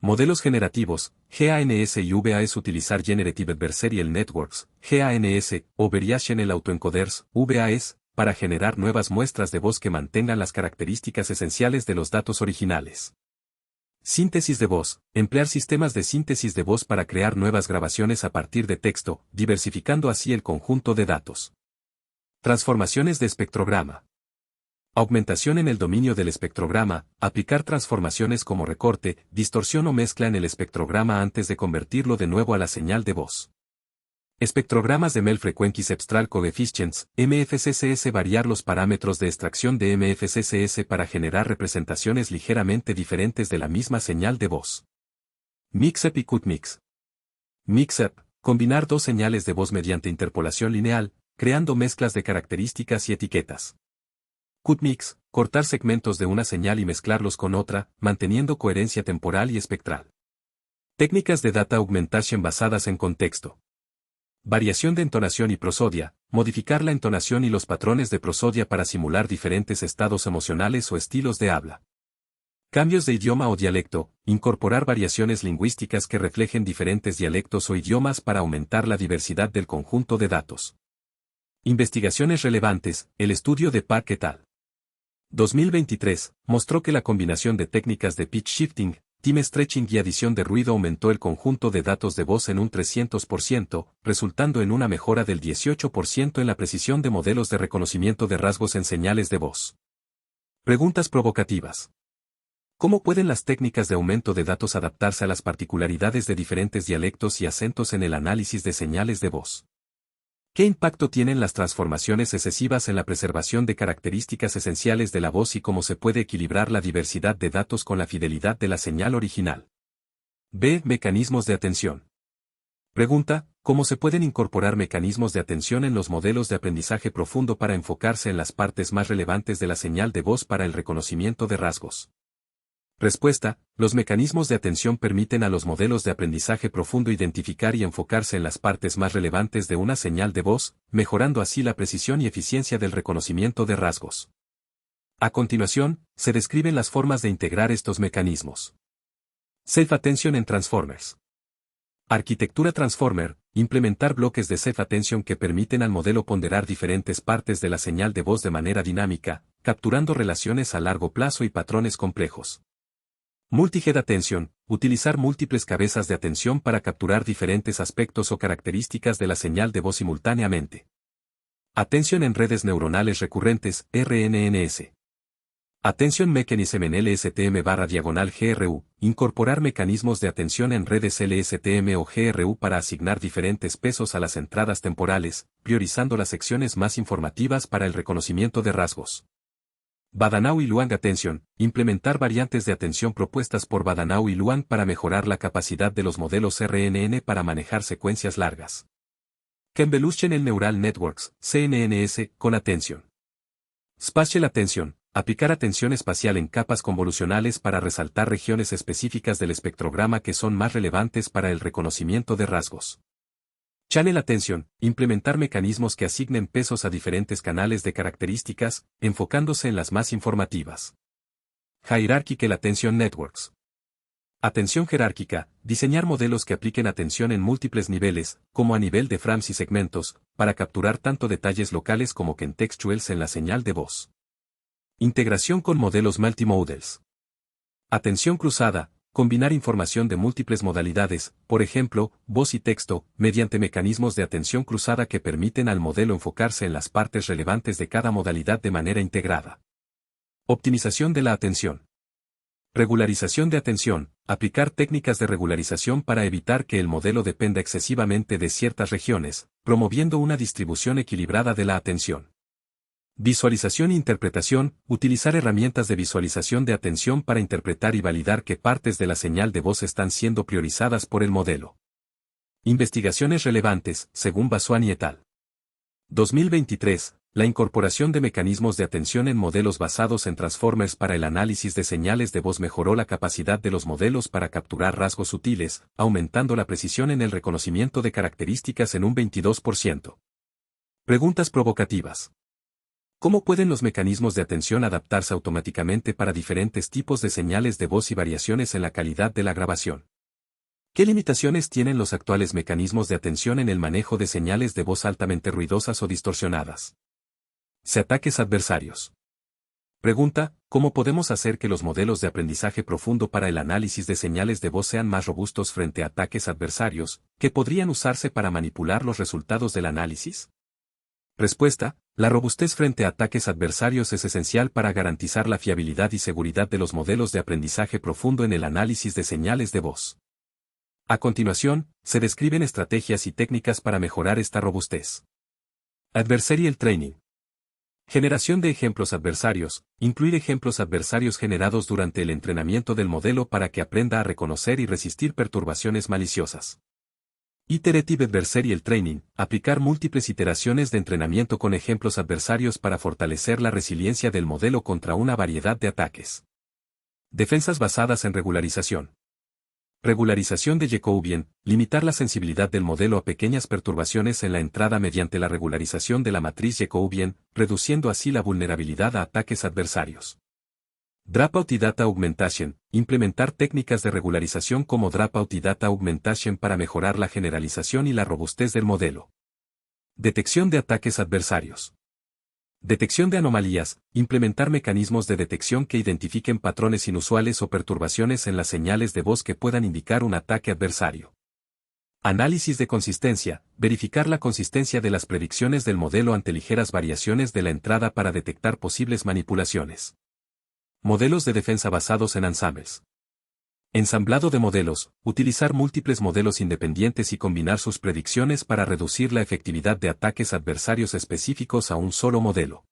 Modelos generativos, GANS y VAS. Utilizar Generative Adversarial Networks, GANS, o Variational Autoencoders, VAS, para generar nuevas muestras de voz que mantengan las características esenciales de los datos originales. Síntesis de voz, emplear sistemas de síntesis de voz para crear nuevas grabaciones a partir de texto, diversificando así el conjunto de datos. Transformaciones de espectrograma. Augmentación en el dominio del espectrograma, aplicar transformaciones como recorte, distorsión o mezcla en el espectrograma antes de convertirlo de nuevo a la señal de voz. Espectrogramas de Mel Frequency Cepstral Coefficients, MFCCS. Variar los parámetros de extracción de MFCCS para generar representaciones ligeramente diferentes de la misma señal de voz. Mixup y Cutmix. Mixup, combinar dos señales de voz mediante interpolación lineal, creando mezclas de características y etiquetas. Cutmix, cortar segmentos de una señal y mezclarlos con otra, manteniendo coherencia temporal y espectral. Técnicas de Data Augmentation basadas en contexto. Variación de entonación y prosodia, modificar la entonación y los patrones de prosodia para simular diferentes estados emocionales o estilos de habla. Cambios de idioma o dialecto, incorporar variaciones lingüísticas que reflejen diferentes dialectos o idiomas para aumentar la diversidad del conjunto de datos. Investigaciones relevantes, el estudio de Park et al. 2023, mostró que la combinación de técnicas de pitch shifting, time stretching y adición de ruido aumentó el conjunto de datos de voz en un 300%, resultando en una mejora del 18% en la precisión de modelos de reconocimiento de rasgos en señales de voz. Preguntas provocativas. ¿Cómo pueden las técnicas de aumento de datos adaptarse a las particularidades de diferentes dialectos y acentos en el análisis de señales de voz? ¿Qué impacto tienen las transformaciones excesivas en la preservación de características esenciales de la voz y cómo se puede equilibrar la diversidad de datos con la fidelidad de la señal original? B. Mecanismos de atención. Pregunta: ¿cómo se pueden incorporar mecanismos de atención en los modelos de aprendizaje profundo para enfocarse en las partes más relevantes de la señal de voz para el reconocimiento de rasgos? Respuesta: los mecanismos de atención permiten a los modelos de aprendizaje profundo identificar y enfocarse en las partes más relevantes de una señal de voz, mejorando así la precisión y eficiencia del reconocimiento de rasgos. A continuación, se describen las formas de integrar estos mecanismos. Self-Attention en Transformers. Arquitectura Transformer: implementar bloques de Self-Attention que permiten al modelo ponderar diferentes partes de la señal de voz de manera dinámica, capturando relaciones a largo plazo y patrones complejos. Multi-Head Attention: utilizar múltiples cabezas de atención para capturar diferentes aspectos o características de la señal de voz simultáneamente. Atención en redes neuronales recurrentes, RNNS. Attention Mechanism en LSTM/GRU, incorporar mecanismos de atención en redes LSTM o GRU para asignar diferentes pesos a las entradas temporales, priorizando las secciones más informativas para el reconocimiento de rasgos. Bahdanau y Luang Attention, implementar variantes de atención propuestas por Bahdanau y Luang para mejorar la capacidad de los modelos RNN para manejar secuencias largas. Convolutional Neural Networks, CNNS, con Attention. Spatial Attention, aplicar atención espacial en capas convolucionales para resaltar regiones específicas del espectrograma que son más relevantes para el reconocimiento de rasgos. Channel Attention, implementar mecanismos que asignen pesos a diferentes canales de características, enfocándose en las más informativas. Hierarchical Attention Networks. Atención jerárquica, diseñar modelos que apliquen atención en múltiples niveles, como a nivel de frames y segmentos, para capturar tanto detalles locales como contextuals en la señal de voz. Integración con modelos multimodals. Atención cruzada, combinar información de múltiples modalidades, por ejemplo, voz y texto, mediante mecanismos de atención cruzada que permiten al modelo enfocarse en las partes relevantes de cada modalidad de manera integrada. Optimización de la atención. Regularización de atención, aplicar técnicas de regularización para evitar que el modelo dependa excesivamente de ciertas regiones, promoviendo una distribución equilibrada de la atención. Visualización e interpretación, utilizar herramientas de visualización de atención para interpretar y validar qué partes de la señal de voz están siendo priorizadas por el modelo. Investigaciones relevantes, según Baswani et al. 2023, la incorporación de mecanismos de atención en modelos basados en transformers para el análisis de señales de voz mejoró la capacidad de los modelos para capturar rasgos sutiles, aumentando la precisión en el reconocimiento de características en un 22%. Preguntas provocativas. ¿Cómo pueden los mecanismos de atención adaptarse automáticamente para diferentes tipos de señales de voz y variaciones en la calidad de la grabación? ¿Qué limitaciones tienen los actuales mecanismos de atención en el manejo de señales de voz altamente ruidosas o distorsionadas? Ataques adversarios. Pregunta, ¿cómo podemos hacer que los modelos de aprendizaje profundo para el análisis de señales de voz sean más robustos frente a ataques adversarios, que podrían usarse para manipular los resultados del análisis? Respuesta, la robustez frente a ataques adversarios es esencial para garantizar la fiabilidad y seguridad de los modelos de aprendizaje profundo en el análisis de señales de voz. A continuación, se describen estrategias y técnicas para mejorar esta robustez. Adversarial Training. Generación de ejemplos adversarios, incluir ejemplos adversarios generados durante el entrenamiento del modelo para que aprenda a reconocer y resistir perturbaciones maliciosas. Iterative Adversarial Training, aplicar múltiples iteraciones de entrenamiento con ejemplos adversarios para fortalecer la resiliencia del modelo contra una variedad de ataques. Defensas basadas en regularización. Regularización de Jacobian, limitar la sensibilidad del modelo a pequeñas perturbaciones en la entrada mediante la regularización de la matriz Jacobian, reduciendo así la vulnerabilidad a ataques adversarios. Dropout y Data Augmentation, implementar técnicas de regularización como Dropout y Data Augmentation para mejorar la generalización y la robustez del modelo. Detección de ataques adversarios. Detección de anomalías, implementar mecanismos de detección que identifiquen patrones inusuales o perturbaciones en las señales de voz que puedan indicar un ataque adversario. Análisis de consistencia, verificar la consistencia de las predicciones del modelo ante ligeras variaciones de la entrada para detectar posibles manipulaciones. Modelos de defensa basados en ensembles. Ensamblado de modelos, utilizar múltiples modelos independientes y combinar sus predicciones para reducir la efectividad de ataques adversarios específicos a un solo modelo.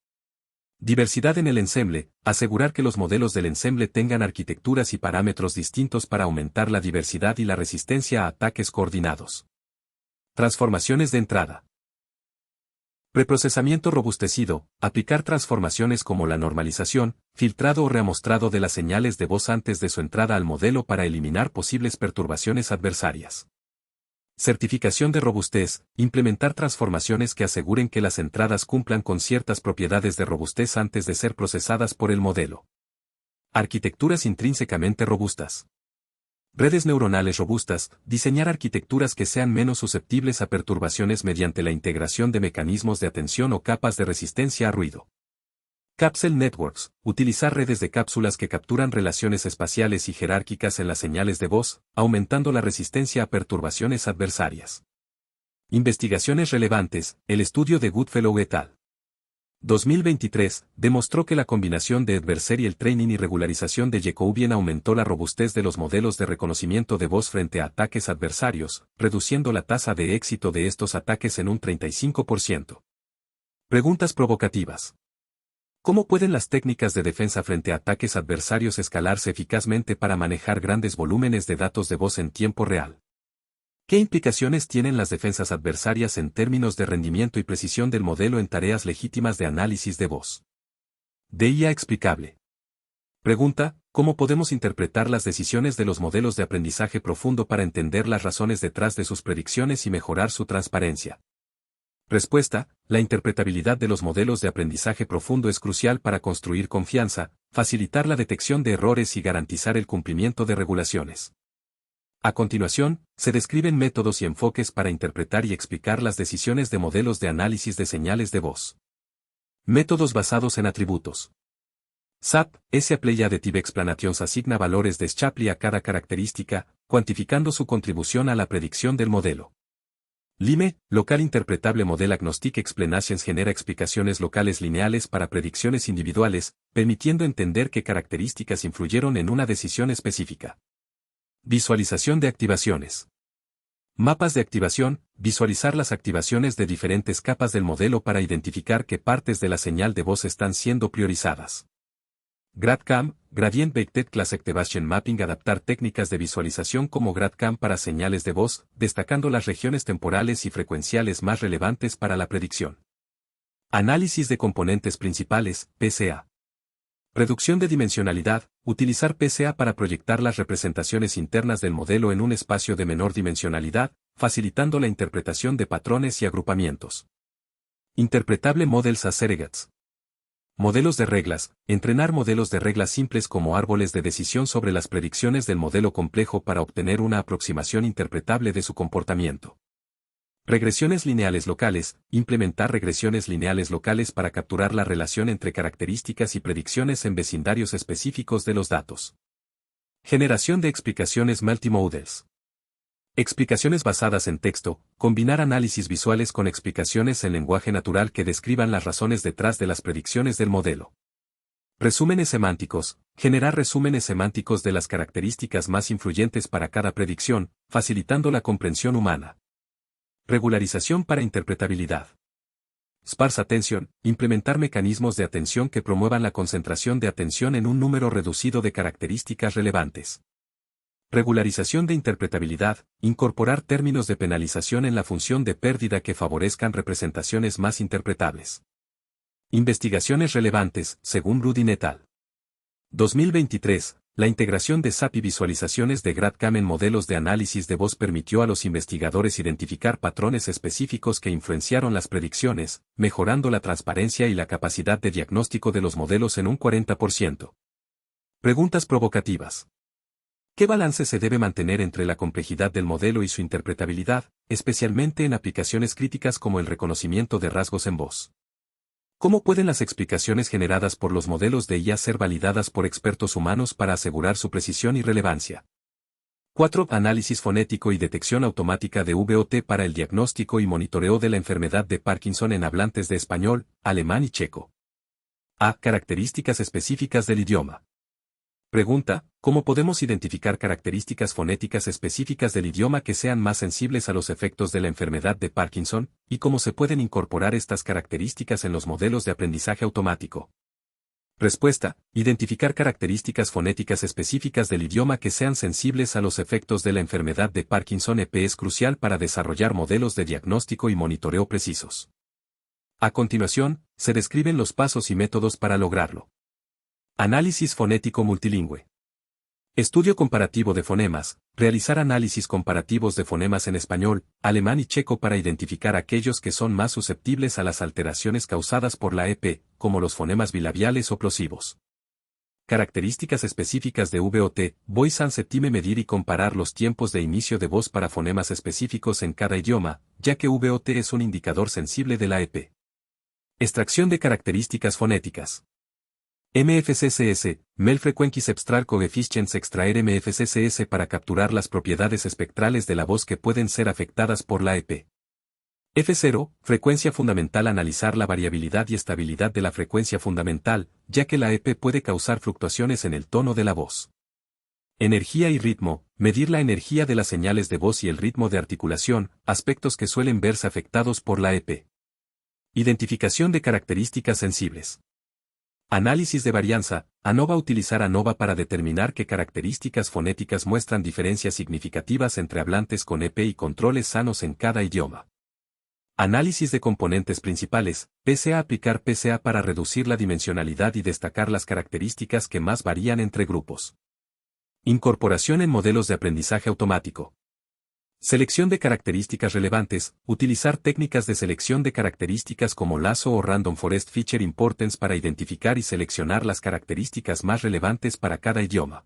Diversidad en el ensemble, asegurar que los modelos del ensemble tengan arquitecturas y parámetros distintos para aumentar la diversidad y la resistencia a ataques coordinados. Transformaciones de entrada. Preprocesamiento robustecido, aplicar transformaciones como la normalización, filtrado o reamostrado de las señales de voz antes de su entrada al modelo para eliminar posibles perturbaciones adversarias. Certificación de robustez, implementar transformaciones que aseguren que las entradas cumplan con ciertas propiedades de robustez antes de ser procesadas por el modelo. Arquitecturas intrínsecamente robustas. Redes neuronales robustas, diseñar arquitecturas que sean menos susceptibles a perturbaciones mediante la integración de mecanismos de atención o capas de resistencia a ruido. Capsule Networks, utilizar redes de cápsulas que capturan relaciones espaciales y jerárquicas en las señales de voz, aumentando la resistencia a perturbaciones adversarias. Investigaciones relevantes, el estudio de Goodfellow et al. 2023, demostró que la combinación de Adversarial Training y regularización de Jacobian aumentó la robustez de los modelos de reconocimiento de voz frente a ataques adversarios, reduciendo la tasa de éxito de estos ataques en un 35%. Preguntas provocativas. ¿Cómo pueden las técnicas de defensa frente a ataques adversarios escalarse eficazmente para manejar grandes volúmenes de datos de voz en tiempo real? ¿Qué implicaciones tienen las defensas adversarias en términos de rendimiento y precisión del modelo en tareas legítimas de análisis de voz? De IA explicable. Pregunta: ¿cómo podemos interpretar las decisiones de los modelos de aprendizaje profundo para entender las razones detrás de sus predicciones y mejorar su transparencia? Respuesta: la interpretabilidad de los modelos de aprendizaje profundo es crucial para construir confianza, facilitar la detección de errores y garantizar el cumplimiento de regulaciones. A continuación, se describen métodos y enfoques para interpretar y explicar las decisiones de modelos de análisis de señales de voz. Métodos basados en atributos. SAP, S-Apply Additive Explanations asigna valores de Shapley a cada característica, cuantificando su contribución a la predicción del modelo. LIME, Local Interpretable Model Agnostic Explanations genera explicaciones locales lineales para predicciones individuales, permitiendo entender qué características influyeron en una decisión específica. Visualización de activaciones. Mapas de activación, visualizar las activaciones de diferentes capas del modelo para identificar qué partes de la señal de voz están siendo priorizadas. GradCam, Gradient Weighted Class Activation Mapping adaptar técnicas de visualización como GradCam para señales de voz, destacando las regiones temporales y frecuenciales más relevantes para la predicción. Análisis de componentes principales, PCA. Reducción de dimensionalidad, utilizar PCA para proyectar las representaciones internas del modelo en un espacio de menor dimensionalidad, facilitando la interpretación de patrones y agrupamientos. Interpretable Models as Surrogates. Modelos de reglas, entrenar modelos de reglas simples como árboles de decisión sobre las predicciones del modelo complejo para obtener una aproximación interpretable de su comportamiento. Regresiones lineales locales, implementar regresiones lineales locales para capturar la relación entre características y predicciones en vecindarios específicos de los datos. Generación de explicaciones multimodals. Explicaciones basadas en texto, combinar análisis visuales con explicaciones en lenguaje natural que describan las razones detrás de las predicciones del modelo. Resúmenes semánticos, generar resúmenes semánticos de las características más influyentes para cada predicción, facilitando la comprensión humana. Regularización para interpretabilidad. Sparse Attention, implementar mecanismos de atención que promuevan la concentración de atención en un número reducido de características relevantes. Regularización de interpretabilidad, incorporar términos de penalización en la función de pérdida que favorezcan representaciones más interpretables. Investigaciones relevantes, según Rudin et al. 2023. La integración de SAP y visualizaciones de GradCam en modelos de análisis de voz permitió a los investigadores identificar patrones específicos que influenciaron las predicciones, mejorando la transparencia y la capacidad de diagnóstico de los modelos en un 40%. Preguntas provocativas. ¿Qué balance se debe mantener entre la complejidad del modelo y su interpretabilidad, especialmente en aplicaciones críticas como el reconocimiento de rasgos en voz? ¿Cómo pueden las explicaciones generadas por los modelos de IA ser validadas por expertos humanos para asegurar su precisión y relevancia? 4. Análisis fonético y detección automática de VOT para el diagnóstico y monitoreo de la enfermedad de Parkinson en hablantes de español, alemán y checo. A. Características específicas del idioma. Pregunta: ¿cómo podemos identificar características fonéticas específicas del idioma que sean más sensibles a los efectos de la enfermedad de Parkinson, y cómo se pueden incorporar estas características en los modelos de aprendizaje automático? Respuesta: identificar características fonéticas específicas del idioma que sean sensibles a los efectos de la enfermedad de Parkinson EP es crucial para desarrollar modelos de diagnóstico y monitoreo precisos. A continuación, se describen los pasos y métodos para lograrlo. Análisis fonético multilingüe. Estudio comparativo de fonemas, realizar análisis comparativos de fonemas en español, alemán y checo para identificar aquellos que son más susceptibles a las alteraciones causadas por la EP, como los fonemas bilabiales o plosivos. Características específicas de VOT, Voice and Septime medir y comparar los tiempos de inicio de voz para fonemas específicos en cada idioma, ya que VOT es un indicador sensible de la EP. Extracción de características fonéticas. MFCSS, Mel Frequency Abstract Coefficients extraer MFCSS para capturar las propiedades espectrales de la voz que pueden ser afectadas por la EP. F0, frecuencia fundamental. Analizar la variabilidad y estabilidad de la frecuencia fundamental, ya que la EP puede causar fluctuaciones en el tono de la voz. Energía y ritmo, medir la energía de las señales de voz y el ritmo de articulación, aspectos que suelen verse afectados por la EP. Identificación de características sensibles. Análisis de varianza. ANOVA. Utilizar ANOVA para determinar qué características fonéticas muestran diferencias significativas entre hablantes con EP y controles sanos en cada idioma. Análisis de componentes principales. PCA. Aplicar PCA para reducir la dimensionalidad y destacar las características que más varían entre grupos. Incorporación en modelos de aprendizaje automático. Selección de características relevantes. Utilizar técnicas de selección de características como lazo o Random Forest Feature Importance para identificar y seleccionar las características más relevantes para cada idioma.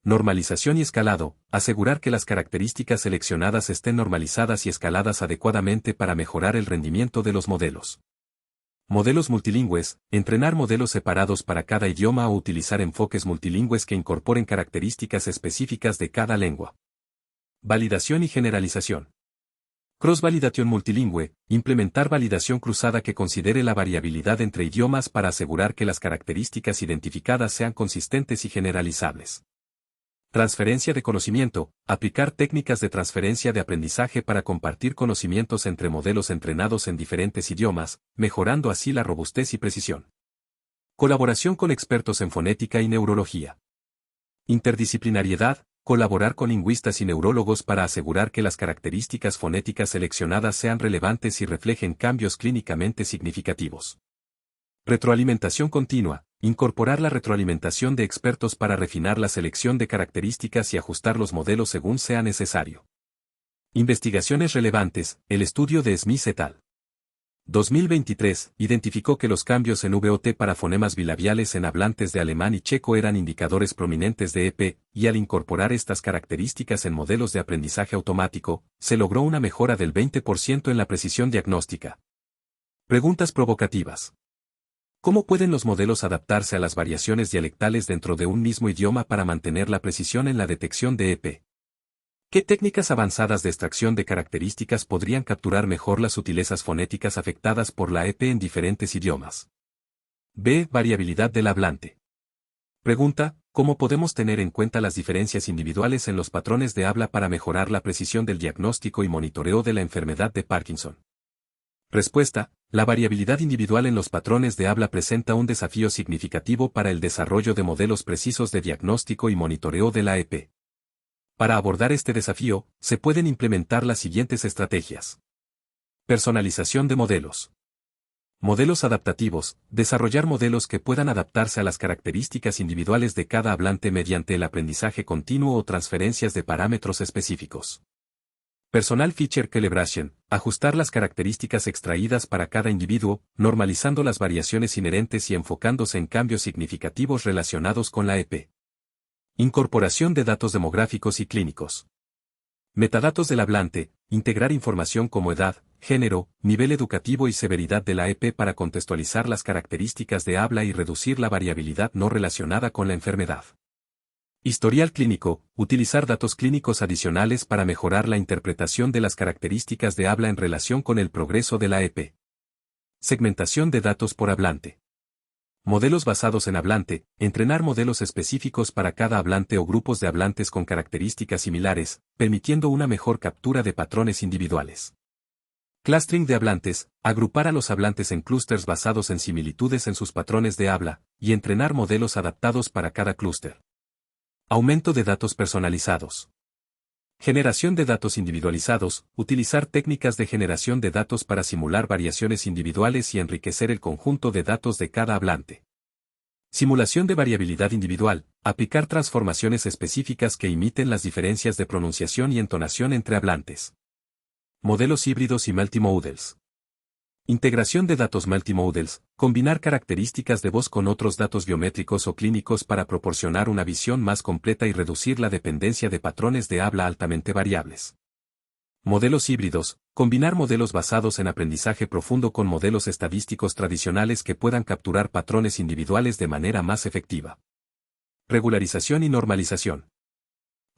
Normalización y escalado. Asegurar que las características seleccionadas estén normalizadas y escaladas adecuadamente para mejorar el rendimiento de los modelos. Modelos multilingües. Entrenar modelos separados para cada idioma o utilizar enfoques multilingües que incorporen características específicas de cada lengua. Validación y generalización. Cross-validación multilingüe. Implementar validación cruzada que considere la variabilidad entre idiomas para asegurar que las características identificadas sean consistentes y generalizables. Transferencia de conocimiento. Aplicar técnicas de transferencia de aprendizaje para compartir conocimientos entre modelos entrenados en diferentes idiomas, mejorando así la robustez y precisión. Colaboración con expertos en fonética y neurología. Interdisciplinariedad. Colaborar con lingüistas y neurólogos para asegurar que las características fonéticas seleccionadas sean relevantes y reflejen cambios clínicamente significativos. Retroalimentación continua. Incorporar la retroalimentación de expertos para refinar la selección de características y ajustar los modelos según sea necesario. Investigaciones relevantes. El estudio de Smith et al. 2023 identificó que los cambios en VOT para fonemas bilabiales en hablantes de alemán y checo eran indicadores prominentes de EP, y al incorporar estas características en modelos de aprendizaje automático, se logró una mejora del 20% en la precisión diagnóstica. Preguntas provocativas. ¿Cómo pueden los modelos adaptarse a las variaciones dialectales dentro de un mismo idioma para mantener la precisión en la detección de EP? ¿Qué técnicas avanzadas de extracción de características podrían capturar mejor las sutilezas fonéticas afectadas por la EP en diferentes idiomas? B. Variabilidad del hablante. Pregunta: ¿cómo podemos tener en cuenta las diferencias individuales en los patrones de habla para mejorar la precisión del diagnóstico y monitoreo de la enfermedad de Parkinson? Respuesta: la variabilidad individual en los patrones de habla presenta un desafío significativo para el desarrollo de modelos precisos de diagnóstico y monitoreo de la EP. Para abordar este desafío, se pueden implementar las siguientes estrategias. Personalización de modelos. Modelos adaptativos. Desarrollar modelos que puedan adaptarse a las características individuales de cada hablante mediante el aprendizaje continuo o transferencias de parámetros específicos. Personal Feature Calibration. Ajustar las características extraídas para cada individuo, normalizando las variaciones inherentes y enfocándose en cambios significativos relacionados con la EP. Incorporación de datos demográficos y clínicos. Metadatos del hablante. Integrar información como edad, género, nivel educativo y severidad de la EP para contextualizar las características de habla y reducir la variabilidad no relacionada con la enfermedad. Historial clínico. Utilizar datos clínicos adicionales para mejorar la interpretación de las características de habla en relación con el progreso de la EP. Segmentación de datos por hablante. Modelos basados en hablante. Entrenar modelos específicos para cada hablante o grupos de hablantes con características similares, permitiendo una mejor captura de patrones individuales. Clustering de hablantes. Agrupar a los hablantes en clústeres basados en similitudes en sus patrones de habla, y entrenar modelos adaptados para cada clúster. Aumento de datos personalizados. Generación de datos individualizados. Utilizar técnicas de generación de datos para simular variaciones individuales y enriquecer el conjunto de datos de cada hablante. Simulación de variabilidad individual. Aplicar transformaciones específicas que imiten las diferencias de pronunciación y entonación entre hablantes. Modelos híbridos y multimodals. Integración de datos multimodals. Combinar características de voz con otros datos biométricos o clínicos para proporcionar una visión más completa y reducir la dependencia de patrones de habla altamente variables. Modelos híbridos. Combinar modelos basados en aprendizaje profundo con modelos estadísticos tradicionales que puedan capturar patrones individuales de manera más efectiva. Regularización y normalización.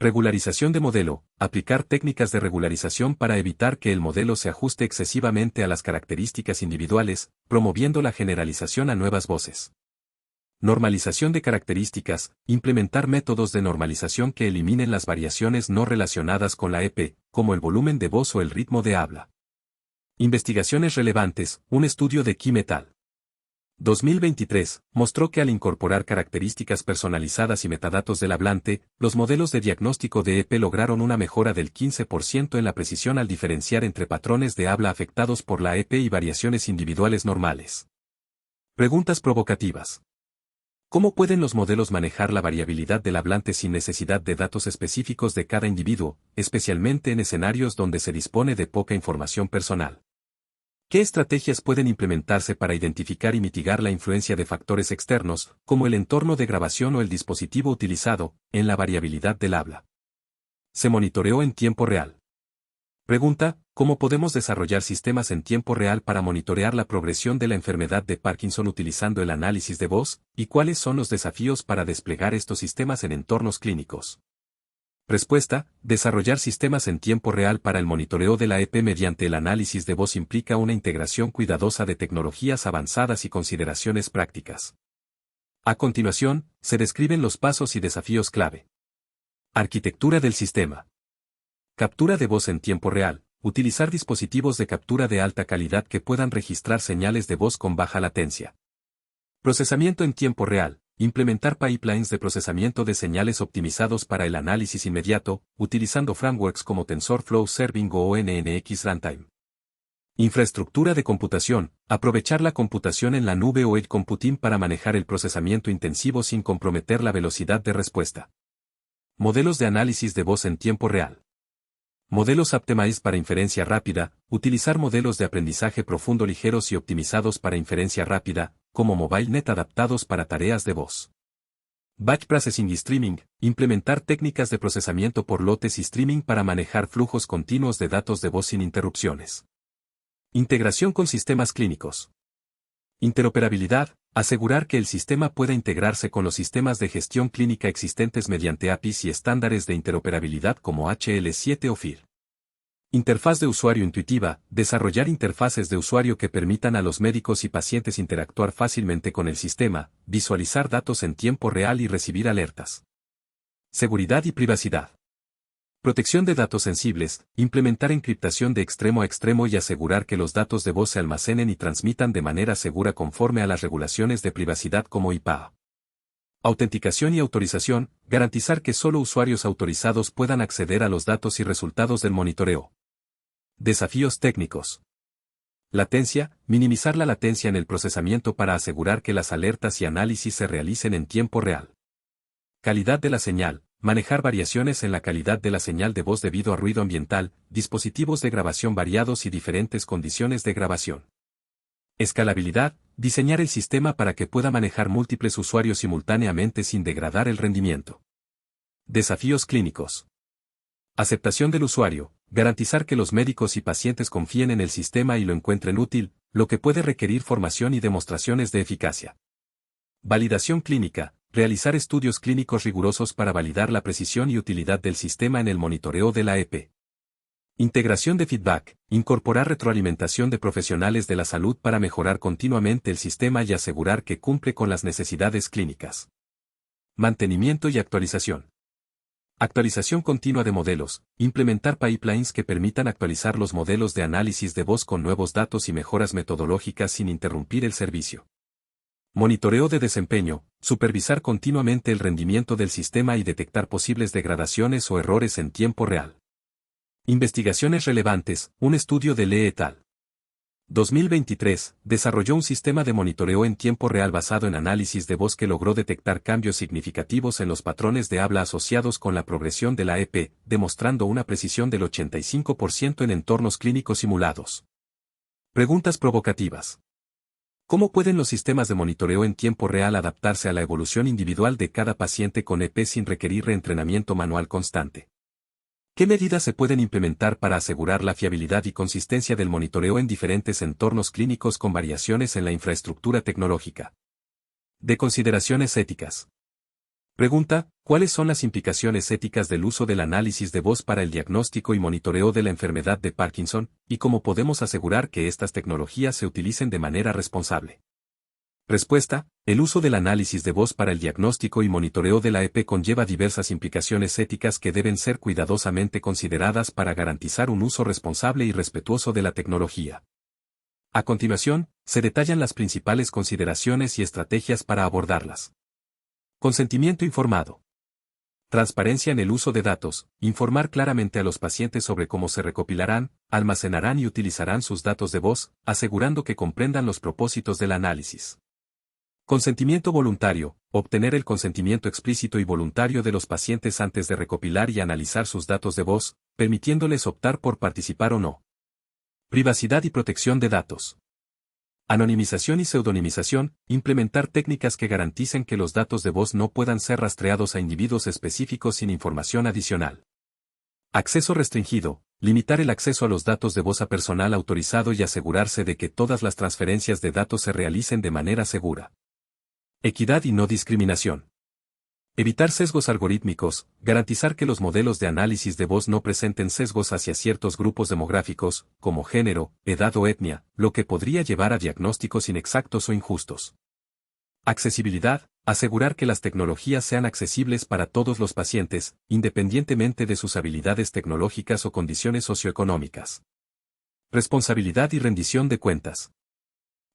Regularización de modelo. Aplicar técnicas de regularización para evitar que el modelo se ajuste excesivamente a las características individuales, promoviendo la generalización a nuevas voces. Normalización de características. Implementar métodos de normalización que eliminen las variaciones no relacionadas con la EP, como el volumen de voz o el ritmo de habla. Investigaciones relevantes. Un estudio de Kim et al. 2023, mostró que al incorporar características personalizadas y metadatos del hablante, los modelos de diagnóstico de EP lograron una mejora del 15% en la precisión al diferenciar entre patrones de habla afectados por la EP y variaciones individuales normales. Preguntas provocativas. ¿Cómo pueden los modelos manejar la variabilidad del hablante sin necesidad de datos específicos de cada individuo, especialmente en escenarios donde se dispone de poca información personal? ¿Qué estrategias pueden implementarse para identificar y mitigar la influencia de factores externos, como el entorno de grabación o el dispositivo utilizado, en la variabilidad del habla? Se monitoreó en tiempo real. Pregunta: ¿cómo podemos desarrollar sistemas en tiempo real para monitorear la progresión de la enfermedad de Parkinson utilizando el análisis de voz, y cuáles son los desafíos para desplegar estos sistemas en entornos clínicos? Respuesta: desarrollar sistemas en tiempo real para el monitoreo de la EP mediante el análisis de voz implica una integración cuidadosa de tecnologías avanzadas y consideraciones prácticas. A continuación, se describen los pasos y desafíos clave. Arquitectura del sistema. Captura de voz en tiempo real. Utilizar dispositivos de captura de alta calidad que puedan registrar señales de voz con baja latencia. Procesamiento en tiempo real. Implementar pipelines de procesamiento de señales optimizados para el análisis inmediato, utilizando frameworks como TensorFlow Serving o ONNX Runtime. Infraestructura de computación. Aprovechar la computación en la nube o edge computing para manejar el procesamiento intensivo sin comprometer la velocidad de respuesta. Modelos de análisis de voz en tiempo real. Modelos optimized para inferencia rápida. Utilizar modelos de aprendizaje profundo ligeros y optimizados para inferencia rápida, como MobileNet adaptados para tareas de voz. Batch Processing y Streaming. Implementar técnicas de procesamiento por lotes y streaming para manejar flujos continuos de datos de voz sin interrupciones. Integración con sistemas clínicos. Interoperabilidad. Asegurar que el sistema pueda integrarse con los sistemas de gestión clínica existentes mediante APIs y estándares de interoperabilidad como HL7 o FHIR. Interfaz de usuario intuitiva. Desarrollar interfaces de usuario que permitan a los médicos y pacientes interactuar fácilmente con el sistema, visualizar datos en tiempo real y recibir alertas. Seguridad y privacidad. Protección de datos sensibles. Implementar encriptación de extremo a extremo y asegurar que los datos de voz se almacenen y transmitan de manera segura conforme a las regulaciones de privacidad como IPAA. Autenticación y autorización. Garantizar que solo usuarios autorizados puedan acceder a los datos y resultados del monitoreo. Desafíos técnicos. Latencia. Minimizar la latencia en el procesamiento para asegurar que las alertas y análisis se realicen en tiempo real. Calidad de la señal. Manejar variaciones en la calidad de la señal de voz debido a ruido ambiental, dispositivos de grabación variados y diferentes condiciones de grabación. Escalabilidad. Diseñar el sistema para que pueda manejar múltiples usuarios simultáneamente sin degradar el rendimiento. Desafíos clínicos. Aceptación del usuario. Garantizar que los médicos y pacientes confíen en el sistema y lo encuentren útil, lo que puede requerir formación y demostraciones de eficacia. Validación clínica. Realizar estudios clínicos rigurosos para validar la precisión y utilidad del sistema en el monitoreo de la EP. Integración de feedback. Incorporar retroalimentación de profesionales de la salud para mejorar continuamente el sistema y asegurar que cumple con las necesidades clínicas. Mantenimiento y actualización. Actualización continua de modelos. Implementar pipelines que permitan actualizar los modelos de análisis de voz con nuevos datos y mejoras metodológicas sin interrumpir el servicio. Monitoreo de desempeño. Supervisar continuamente el rendimiento del sistema y detectar posibles degradaciones o errores en tiempo real. Investigaciones relevantes. Un estudio de Lee et al. 2023, desarrolló un sistema de monitoreo en tiempo real basado en análisis de voz que logró detectar cambios significativos en los patrones de habla asociados con la progresión de la EP, demostrando una precisión del 85% en entornos clínicos simulados. Preguntas provocativas. ¿Cómo pueden los sistemas de monitoreo en tiempo real adaptarse a la evolución individual de cada paciente con EP sin requerir reentrenamiento manual constante? ¿Qué medidas se pueden implementar para asegurar la fiabilidad y consistencia del monitoreo en diferentes entornos clínicos con variaciones en la infraestructura tecnológica? De consideraciones éticas. Pregunta, ¿cuáles son las implicaciones éticas del uso del análisis de voz para el diagnóstico y monitoreo de la enfermedad de Parkinson, y cómo podemos asegurar que estas tecnologías se utilicen de manera responsable? Respuesta, el uso del análisis de voz para el diagnóstico y monitoreo de la EP conlleva diversas implicaciones éticas que deben ser cuidadosamente consideradas para garantizar un uso responsable y respetuoso de la tecnología. A continuación, se detallan las principales consideraciones y estrategias para abordarlas. Consentimiento informado. Transparencia en el uso de datos, informar claramente a los pacientes sobre cómo se recopilarán, almacenarán y utilizarán sus datos de voz, asegurando que comprendan los propósitos del análisis. Consentimiento voluntario, obtener el consentimiento explícito y voluntario de los pacientes antes de recopilar y analizar sus datos de voz, permitiéndoles optar por participar o no. Privacidad y protección de datos. Anonimización y pseudonimización, implementar técnicas que garanticen que los datos de voz no puedan ser rastreados a individuos específicos sin información adicional. Acceso restringido, limitar el acceso a los datos de voz a personal autorizado y asegurarse de que todas las transferencias de datos se realicen de manera segura. Equidad y no discriminación. Evitar sesgos algorítmicos, garantizar que los modelos de análisis de voz no presenten sesgos hacia ciertos grupos demográficos, como género, edad o etnia, lo que podría llevar a diagnósticos inexactos o injustos. Accesibilidad, asegurar que las tecnologías sean accesibles para todos los pacientes, independientemente de sus habilidades tecnológicas o condiciones socioeconómicas. Responsabilidad y rendición de cuentas.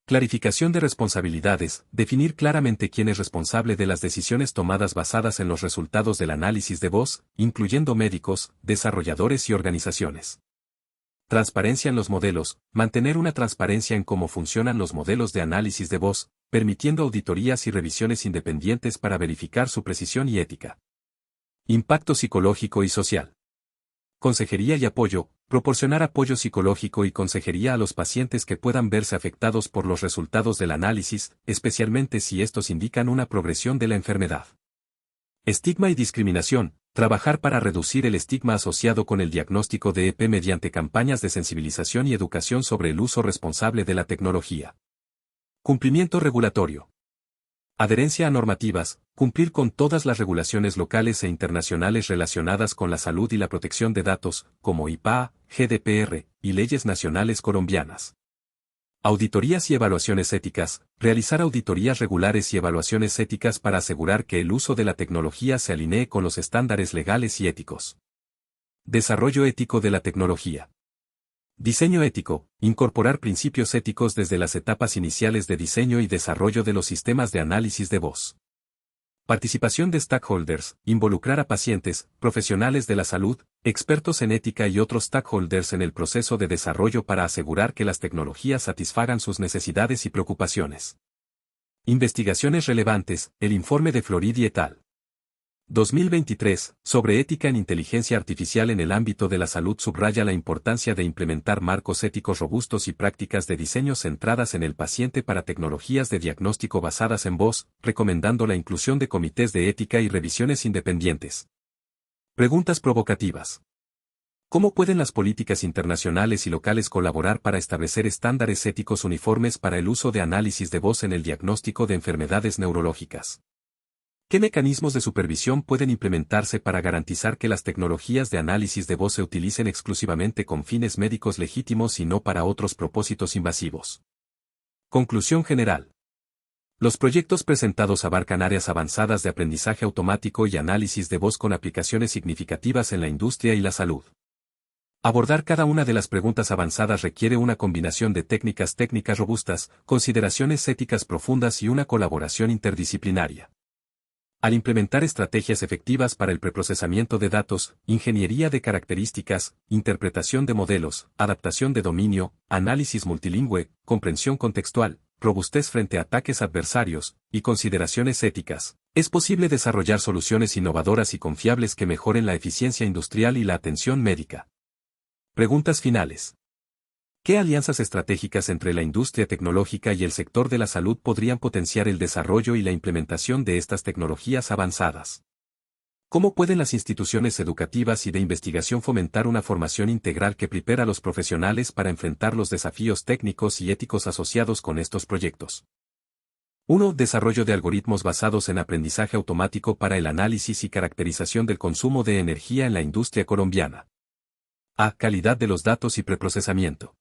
Clarificación de responsabilidades, definir claramente quién es responsable de las decisiones tomadas basadas en los resultados del análisis de voz, incluyendo médicos, desarrolladores y organizaciones. Transparencia en los modelos, mantener una transparencia en cómo funcionan los modelos de análisis de voz, permitiendo auditorías y revisiones independientes para verificar su precisión y ética. Impacto psicológico y social. Consejería y apoyo, proporcionar apoyo psicológico y consejería a los pacientes que puedan verse afectados por los resultados del análisis, especialmente si estos indican una progresión de la enfermedad. Estigma y discriminación, trabajar para reducir el estigma asociado con el diagnóstico de EP mediante campañas de sensibilización y educación sobre el uso responsable de la tecnología. Cumplimiento regulatorio. Adherencia a normativas, cumplir con todas las regulaciones locales e internacionales relacionadas con la salud y la protección de datos, como IPA, GDPR, y leyes nacionales colombianas. Auditorías y evaluaciones éticas, realizar auditorías regulares y evaluaciones éticas para asegurar que el uso de la tecnología se alinee con los estándares legales y éticos. Desarrollo ético de la tecnología. Diseño ético, incorporar principios éticos desde las etapas iniciales de diseño y desarrollo de los sistemas de análisis de voz. Participación de stakeholders, involucrar a pacientes, profesionales de la salud, expertos en ética y otros stakeholders en el proceso de desarrollo para asegurar que las tecnologías satisfagan sus necesidades y preocupaciones. Investigaciones relevantes, el informe de Floridi et al. 2023, sobre ética en inteligencia artificial en el ámbito de la salud subraya la importancia de implementar marcos éticos robustos y prácticas de diseño centradas en el paciente para tecnologías de diagnóstico basadas en voz, recomendando la inclusión de comités de ética y revisiones independientes. Preguntas provocativas. ¿Cómo pueden las políticas internacionales y locales colaborar para establecer estándares éticos uniformes para el uso de análisis de voz en el diagnóstico de enfermedades neurológicas? ¿Qué mecanismos de supervisión pueden implementarse para garantizar que las tecnologías de análisis de voz se utilicen exclusivamente con fines médicos legítimos y no para otros propósitos invasivos? Conclusión general. Los proyectos presentados abarcan áreas avanzadas de aprendizaje automático y análisis de voz con aplicaciones significativas en la industria y la salud. Abordar cada una de las preguntas avanzadas requiere una combinación de técnicas robustas, consideraciones éticas profundas y una colaboración interdisciplinaria. Al implementar estrategias efectivas para el preprocesamiento de datos, ingeniería de características, interpretación de modelos, adaptación de dominio, análisis multilingüe, comprensión contextual, robustez frente a ataques adversarios, y consideraciones éticas, es posible desarrollar soluciones innovadoras y confiables que mejoren la eficiencia industrial y la atención médica. Preguntas finales. ¿Qué alianzas estratégicas entre la industria tecnológica y el sector de la salud podrían potenciar el desarrollo y la implementación de estas tecnologías avanzadas? ¿Cómo pueden las instituciones educativas y de investigación fomentar una formación integral que prepare a los profesionales para enfrentar los desafíos técnicos y éticos asociados con estos proyectos? 1. Desarrollo de algoritmos basados en aprendizaje automático para el análisis y caracterización del consumo de energía en la industria colombiana. A. Calidad de los datos y preprocesamiento.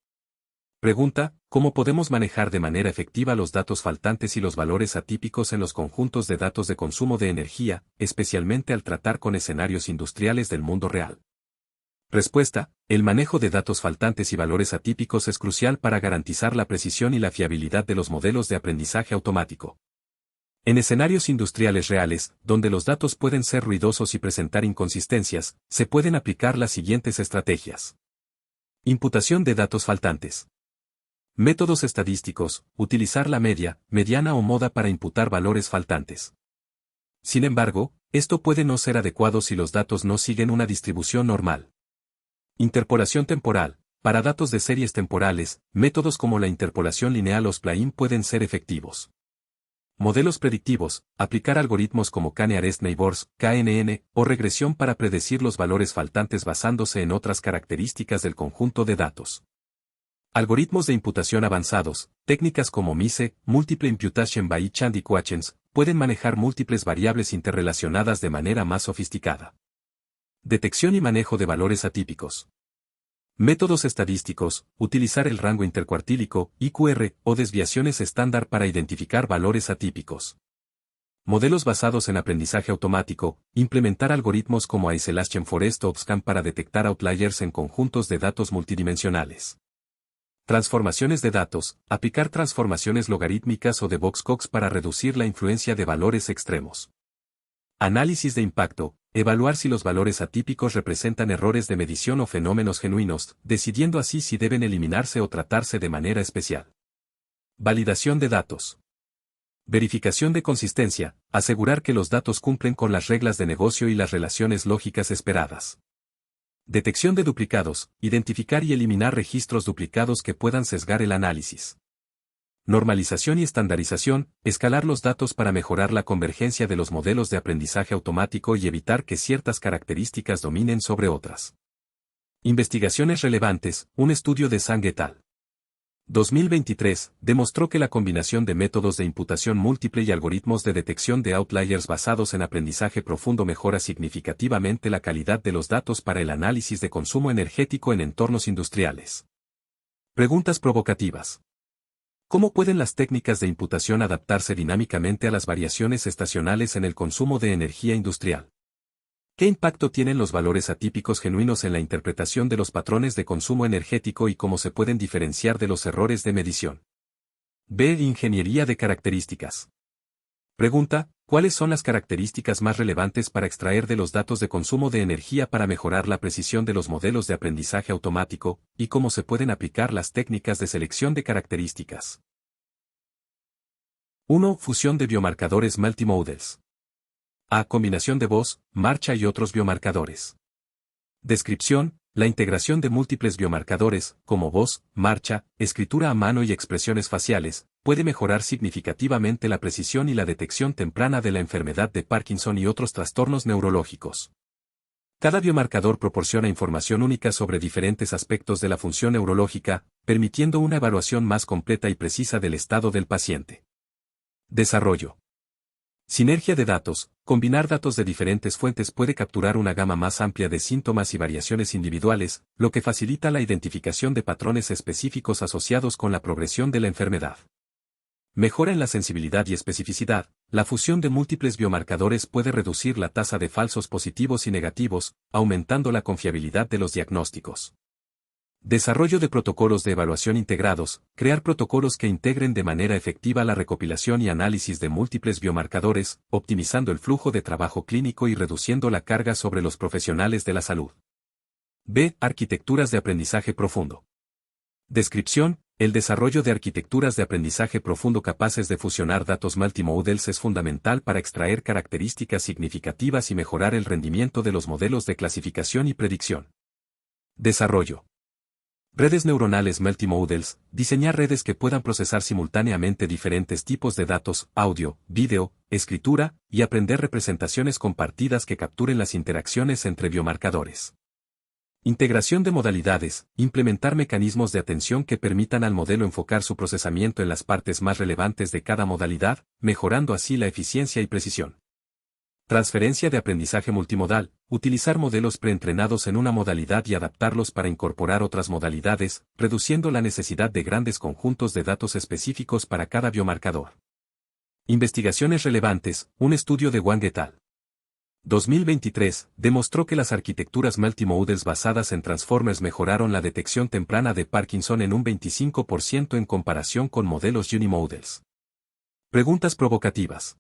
Pregunta, ¿cómo podemos manejar de manera efectiva los datos faltantes y los valores atípicos en los conjuntos de datos de consumo de energía, especialmente al tratar con escenarios industriales del mundo real? Respuesta, el manejo de datos faltantes y valores atípicos es crucial para garantizar la precisión y la fiabilidad de los modelos de aprendizaje automático. En escenarios industriales reales, donde los datos pueden ser ruidosos y presentar inconsistencias, se pueden aplicar las siguientes estrategias. Imputación de datos faltantes. Métodos estadísticos, utilizar la media, mediana o moda para imputar valores faltantes. Sin embargo, esto puede no ser adecuado si los datos no siguen una distribución normal. Interpolación temporal. Para datos de series temporales, métodos como la interpolación lineal o spline pueden ser efectivos. Modelos predictivos, aplicar algoritmos como K-nearest neighbors, KNN, o regresión para predecir los valores faltantes basándose en otras características del conjunto de datos. Algoritmos de imputación avanzados, técnicas como MISE, Multiple Imputation by Each Equations, pueden manejar múltiples variables interrelacionadas de manera más sofisticada. Detección y manejo de valores atípicos. Métodos estadísticos, utilizar el rango intercuartílico, IQR, o desviaciones estándar para identificar valores atípicos. Modelos basados en aprendizaje automático, implementar algoritmos como Isolation Forest o XCAM para detectar outliers en conjuntos de datos multidimensionales. Transformaciones de datos, aplicar transformaciones logarítmicas o de Box-Cox para reducir la influencia de valores extremos. Análisis de impacto, evaluar si los valores atípicos representan errores de medición o fenómenos genuinos, decidiendo así si deben eliminarse o tratarse de manera especial. Validación de datos. Verificación de consistencia, asegurar que los datos cumplen con las reglas de negocio y las relaciones lógicas esperadas. Detección de duplicados, identificar y eliminar registros duplicados que puedan sesgar el análisis. Normalización y estandarización, escalar los datos para mejorar la convergencia de los modelos de aprendizaje automático y evitar que ciertas características dominen sobre otras. Investigaciones relevantes, un estudio de Zhang et al. 2023, demostró que la combinación de métodos de imputación múltiple y algoritmos de detección de outliers basados en aprendizaje profundo mejora significativamente la calidad de los datos para el análisis de consumo energético en entornos industriales. Preguntas provocativas. ¿Cómo pueden las técnicas de imputación adaptarse dinámicamente a las variaciones estacionales en el consumo de energía industrial? ¿Qué impacto tienen los valores atípicos genuinos en la interpretación de los patrones de consumo energético y cómo se pueden diferenciar de los errores de medición? B. Ingeniería de características. Pregunta, ¿cuáles son las características más relevantes para extraer de los datos de consumo de energía para mejorar la precisión de los modelos de aprendizaje automático, y cómo se pueden aplicar las técnicas de selección de características? 1. Fusión de biomarcadores multimodals. A. Combinación de voz, marcha y otros biomarcadores. Descripción, la integración de múltiples biomarcadores, como voz, marcha, escritura a mano y expresiones faciales, puede mejorar significativamente la precisión y la detección temprana de la enfermedad de Parkinson y otros trastornos neurológicos. Cada biomarcador proporciona información única sobre diferentes aspectos de la función neurológica, permitiendo una evaluación más completa y precisa del estado del paciente. Desarrollo. Sinergia de datos. Combinar datos de diferentes fuentes puede capturar una gama más amplia de síntomas y variaciones individuales, lo que facilita la identificación de patrones específicos asociados con la progresión de la enfermedad. Mejora en la sensibilidad y especificidad. La fusión de múltiples biomarcadores puede reducir la tasa de falsos positivos y negativos, aumentando la confiabilidad de los diagnósticos. Desarrollo de protocolos de evaluación integrados, crear protocolos que integren de manera efectiva la recopilación y análisis de múltiples biomarcadores, optimizando el flujo de trabajo clínico y reduciendo la carga sobre los profesionales de la salud. B. Arquitecturas de aprendizaje profundo. Descripción, el desarrollo de arquitecturas de aprendizaje profundo capaces de fusionar datos multimodals es fundamental para extraer características significativas y mejorar el rendimiento de los modelos de clasificación y predicción. Desarrollo. Redes neuronales multimodals, diseñar redes que puedan procesar simultáneamente diferentes tipos de datos, audio, vídeo, escritura, y aprender representaciones compartidas que capturen las interacciones entre biomarcadores. Integración de modalidades, implementar mecanismos de atención que permitan al modelo enfocar su procesamiento en las partes más relevantes de cada modalidad, mejorando así la eficiencia y precisión. Transferencia de aprendizaje multimodal, utilizar modelos preentrenados en una modalidad y adaptarlos para incorporar otras modalidades, reduciendo la necesidad de grandes conjuntos de datos específicos para cada biomarcador. Investigaciones relevantes, un estudio de Wang et al. 2023, demostró que las arquitecturas multimodels basadas en transformers mejoraron la detección temprana de Parkinson en un 25% en comparación con modelos unimodels. Preguntas provocativas.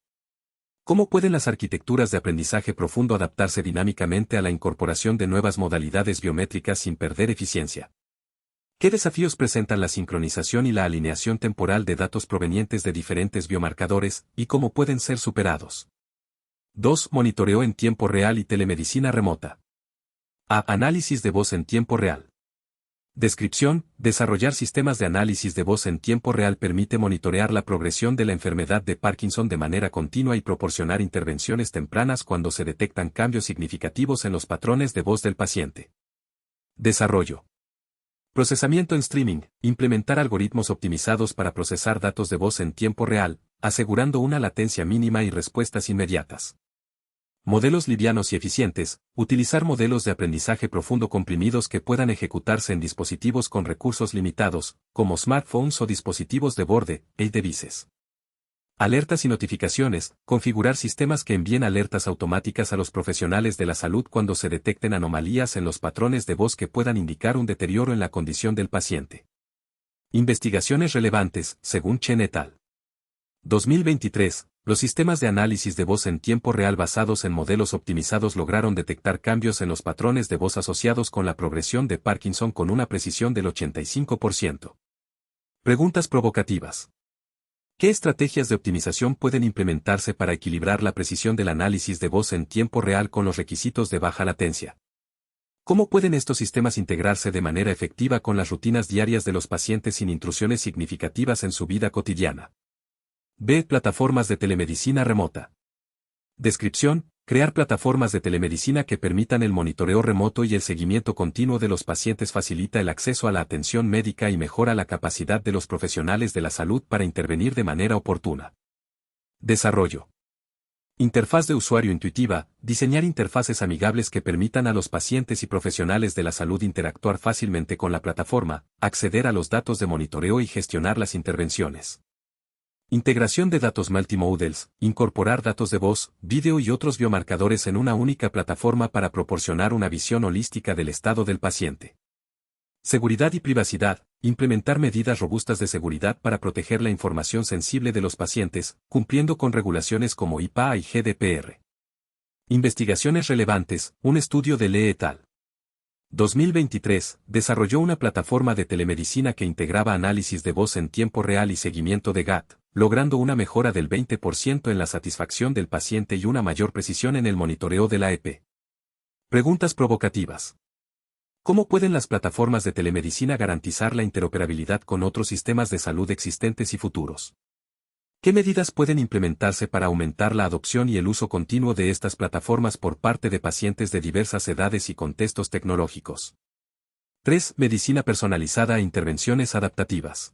¿Cómo pueden las arquitecturas de aprendizaje profundo adaptarse dinámicamente a la incorporación de nuevas modalidades biométricas sin perder eficiencia? ¿Qué desafíos presentan la sincronización y la alineación temporal de datos provenientes de diferentes biomarcadores, y cómo pueden ser superados? 2. Monitoreo en tiempo real y telemedicina remota. A. Análisis de voz en tiempo real. Descripción: desarrollar sistemas de análisis de voz en tiempo real permite monitorear la progresión de la enfermedad de Parkinson de manera continua y proporcionar intervenciones tempranas cuando se detectan cambios significativos en los patrones de voz del paciente. Desarrollo. Procesamiento en streaming: implementar algoritmos optimizados para procesar datos de voz en tiempo real, asegurando una latencia mínima y respuestas inmediatas. Modelos livianos y eficientes: utilizar modelos de aprendizaje profundo comprimidos que puedan ejecutarse en dispositivos con recursos limitados, como smartphones o dispositivos de borde, devices. Alertas y notificaciones: configurar sistemas que envíen alertas automáticas a los profesionales de la salud cuando se detecten anomalías en los patrones de voz que puedan indicar un deterioro en la condición del paciente. Investigaciones relevantes, según Chen et al. 2023, los sistemas de análisis de voz en tiempo real basados en modelos optimizados lograron detectar cambios en los patrones de voz asociados con la progresión de Parkinson con una precisión del 85%. Preguntas provocativas. ¿Qué estrategias de optimización pueden implementarse para equilibrar la precisión del análisis de voz en tiempo real con los requisitos de baja latencia? ¿Cómo pueden estos sistemas integrarse de manera efectiva con las rutinas diarias de los pacientes sin intrusiones significativas en su vida cotidiana? B. Plataformas de telemedicina remota. Descripción: crear plataformas de telemedicina que permitan el monitoreo remoto y el seguimiento continuo de los pacientes facilita el acceso a la atención médica y mejora la capacidad de los profesionales de la salud para intervenir de manera oportuna. Desarrollo. Interfaz de usuario intuitiva: diseñar interfaces amigables que permitan a los pacientes y profesionales de la salud interactuar fácilmente con la plataforma, acceder a los datos de monitoreo y gestionar las intervenciones. Integración de datos multimodels: incorporar datos de voz, vídeo y otros biomarcadores en una única plataforma para proporcionar una visión holística del estado del paciente. Seguridad y privacidad: implementar medidas robustas de seguridad para proteger la información sensible de los pacientes, cumpliendo con regulaciones como HIPAA y GDPR. Investigaciones relevantes: un estudio de Lee et al. 2023, desarrolló una plataforma de telemedicina que integraba análisis de voz en tiempo real y seguimiento de GAT, logrando una mejora del 20% en la satisfacción del paciente y una mayor precisión en el monitoreo de la EP. Preguntas provocativas. ¿Cómo pueden las plataformas de telemedicina garantizar la interoperabilidad con otros sistemas de salud existentes y futuros? ¿Qué medidas pueden implementarse para aumentar la adopción y el uso continuo de estas plataformas por parte de pacientes de diversas edades y contextos tecnológicos? 3. Medicina personalizada e intervenciones adaptativas.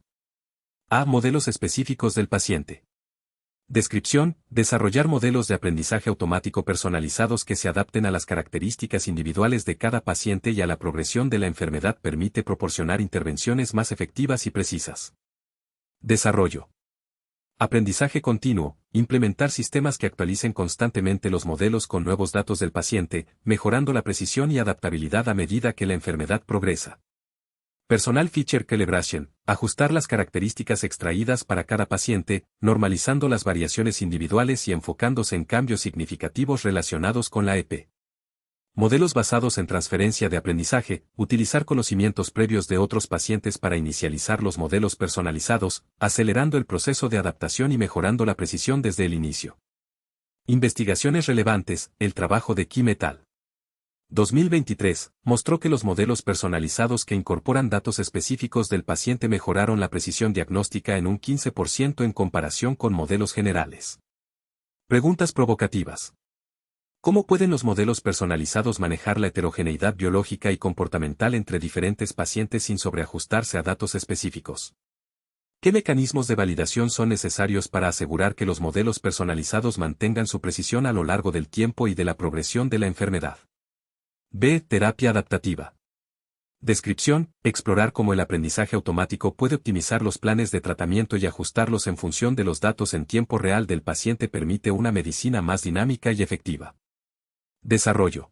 A. Modelos específicos del paciente. Descripción: desarrollar modelos de aprendizaje automático personalizados que se adapten a las características individuales de cada paciente y a la progresión de la enfermedad permite proporcionar intervenciones más efectivas y precisas. Desarrollo. Aprendizaje continuo: implementar sistemas que actualicen constantemente los modelos con nuevos datos del paciente, mejorando la precisión y adaptabilidad a medida que la enfermedad progresa. Personal Feature Calibration: ajustar las características extraídas para cada paciente, normalizando las variaciones individuales y enfocándose en cambios significativos relacionados con la EP. Modelos basados en transferencia de aprendizaje: utilizar conocimientos previos de otros pacientes para inicializar los modelos personalizados, acelerando el proceso de adaptación y mejorando la precisión desde el inicio. Investigaciones relevantes: el trabajo de Kim et al. 2023, mostró que los modelos personalizados que incorporan datos específicos del paciente mejoraron la precisión diagnóstica en un 15% en comparación con modelos generales. Preguntas provocativas. ¿Cómo pueden los modelos personalizados manejar la heterogeneidad biológica y comportamental entre diferentes pacientes sin sobreajustarse a datos específicos? ¿Qué mecanismos de validación son necesarios para asegurar que los modelos personalizados mantengan su precisión a lo largo del tiempo y de la progresión de la enfermedad? B. Terapia adaptativa. Descripción: explorar cómo el aprendizaje automático puede optimizar los planes de tratamiento y ajustarlos en función de los datos en tiempo real del paciente permite una medicina más dinámica y efectiva. Desarrollo.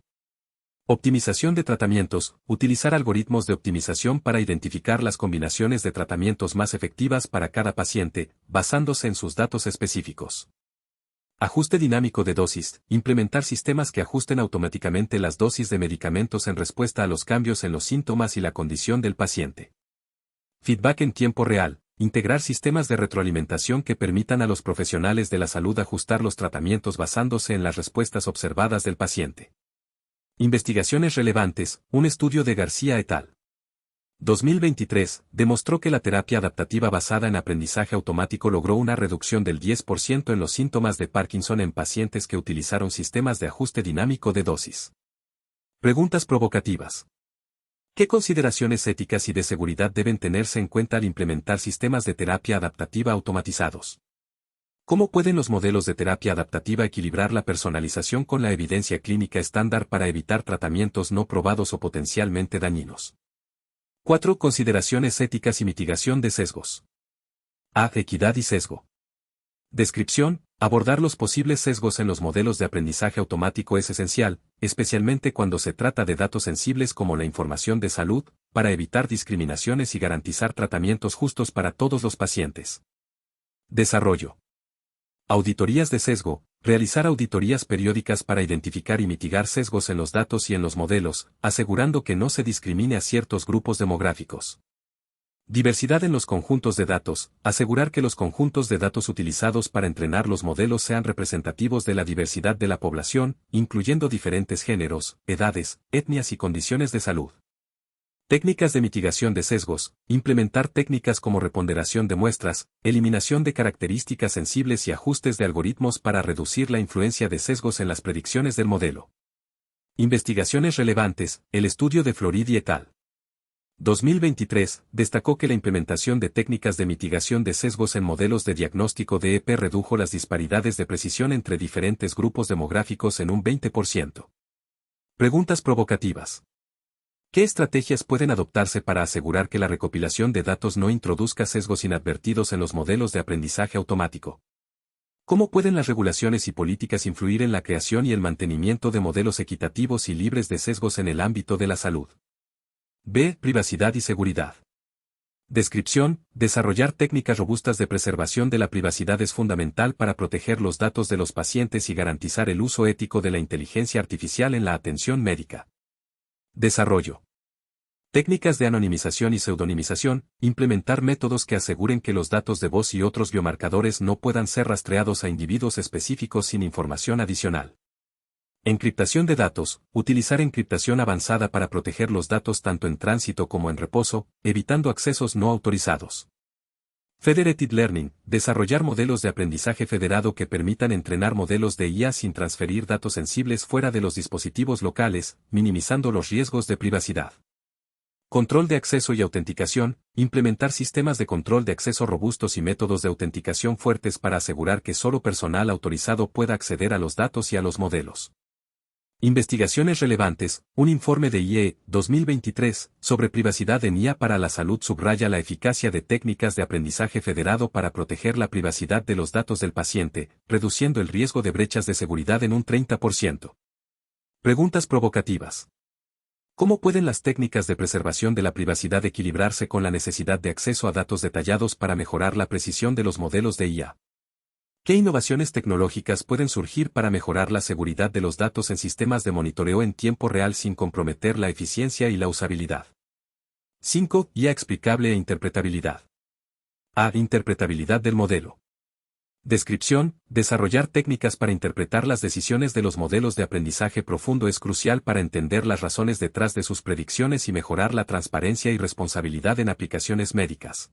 Optimización de tratamientos: utilizar algoritmos de optimización para identificar las combinaciones de tratamientos más efectivas para cada paciente, basándose en sus datos específicos. Ajuste dinámico de dosis: implementar sistemas que ajusten automáticamente las dosis de medicamentos en respuesta a los cambios en los síntomas y la condición del paciente. Feedback en tiempo real: integrar sistemas de retroalimentación que permitan a los profesionales de la salud ajustar los tratamientos basándose en las respuestas observadas del paciente. Investigaciones relevantes: un estudio de García et al. 2023, demostró que la terapia adaptativa basada en aprendizaje automático logró una reducción del 10% en los síntomas de Parkinson en pacientes que utilizaron sistemas de ajuste dinámico de dosis. Preguntas provocativas. ¿Qué consideraciones éticas y de seguridad deben tenerse en cuenta al implementar sistemas de terapia adaptativa automatizados? ¿Cómo pueden los modelos de terapia adaptativa equilibrar la personalización con la evidencia clínica estándar para evitar tratamientos no probados o potencialmente dañinos? 4. Consideraciones éticas y mitigación de sesgos. A. Equidad y sesgo. Descripción: abordar los posibles sesgos en los modelos de aprendizaje automático es esencial, especialmente cuando se trata de datos sensibles como la información de salud, para evitar discriminaciones y garantizar tratamientos justos para todos los pacientes. Desarrollo. Auditorías de sesgo: realizar auditorías periódicas para identificar y mitigar sesgos en los datos y en los modelos, asegurando que no se discrimine a ciertos grupos demográficos. Diversidad en los conjuntos de datos: asegurar que los conjuntos de datos utilizados para entrenar los modelos sean representativos de la diversidad de la población, incluyendo diferentes géneros, edades, etnias y condiciones de salud. Técnicas de mitigación de sesgos: implementar técnicas como reponderación de muestras, eliminación de características sensibles y ajustes de algoritmos para reducir la influencia de sesgos en las predicciones del modelo. Investigaciones relevantes: el estudio de Floridi et al. 2023, destacó que la implementación de técnicas de mitigación de sesgos en modelos de diagnóstico de EP redujo las disparidades de precisión entre diferentes grupos demográficos en un 20%. Preguntas provocativas. ¿Qué estrategias pueden adoptarse para asegurar que la recopilación de datos no introduzca sesgos inadvertidos en los modelos de aprendizaje automático? ¿Cómo pueden las regulaciones y políticas influir en la creación y el mantenimiento de modelos equitativos y libres de sesgos en el ámbito de la salud? B. Privacidad y seguridad. Descripción: desarrollar técnicas robustas de preservación de la privacidad es fundamental para proteger los datos de los pacientes y garantizar el uso ético de la inteligencia artificial en la atención médica. Desarrollo. Técnicas de anonimización y pseudonimización: implementar métodos que aseguren que los datos de voz y otros biomarcadores no puedan ser rastreados a individuos específicos sin información adicional. Encriptación de datos: utilizar encriptación avanzada para proteger los datos tanto en tránsito como en reposo, evitando accesos no autorizados. Federated Learning: desarrollar modelos de aprendizaje federado que permitan entrenar modelos de IA sin transferir datos sensibles fuera de los dispositivos locales, minimizando los riesgos de privacidad. Control de acceso y autenticación: implementar sistemas de control de acceso robustos y métodos de autenticación fuertes para asegurar que solo personal autorizado pueda acceder a los datos y a los modelos. Investigaciones relevantes: un informe de IE 2023 sobre privacidad en IA para la salud subraya la eficacia de técnicas de aprendizaje federado para proteger la privacidad de los datos del paciente, reduciendo el riesgo de brechas de seguridad en un 30%. Preguntas provocativas. ¿Cómo pueden las técnicas de preservación de la privacidad equilibrarse con la necesidad de acceso a datos detallados para mejorar la precisión de los modelos de IA? ¿Qué innovaciones tecnológicas pueden surgir para mejorar la seguridad de los datos en sistemas de monitoreo en tiempo real sin comprometer la eficiencia y la usabilidad? 5. IA explicable e interpretabilidad. A. Interpretabilidad del modelo. Descripción: desarrollar técnicas para interpretar las decisiones de los modelos de aprendizaje profundo es crucial para entender las razones detrás de sus predicciones y mejorar la transparencia y responsabilidad en aplicaciones médicas.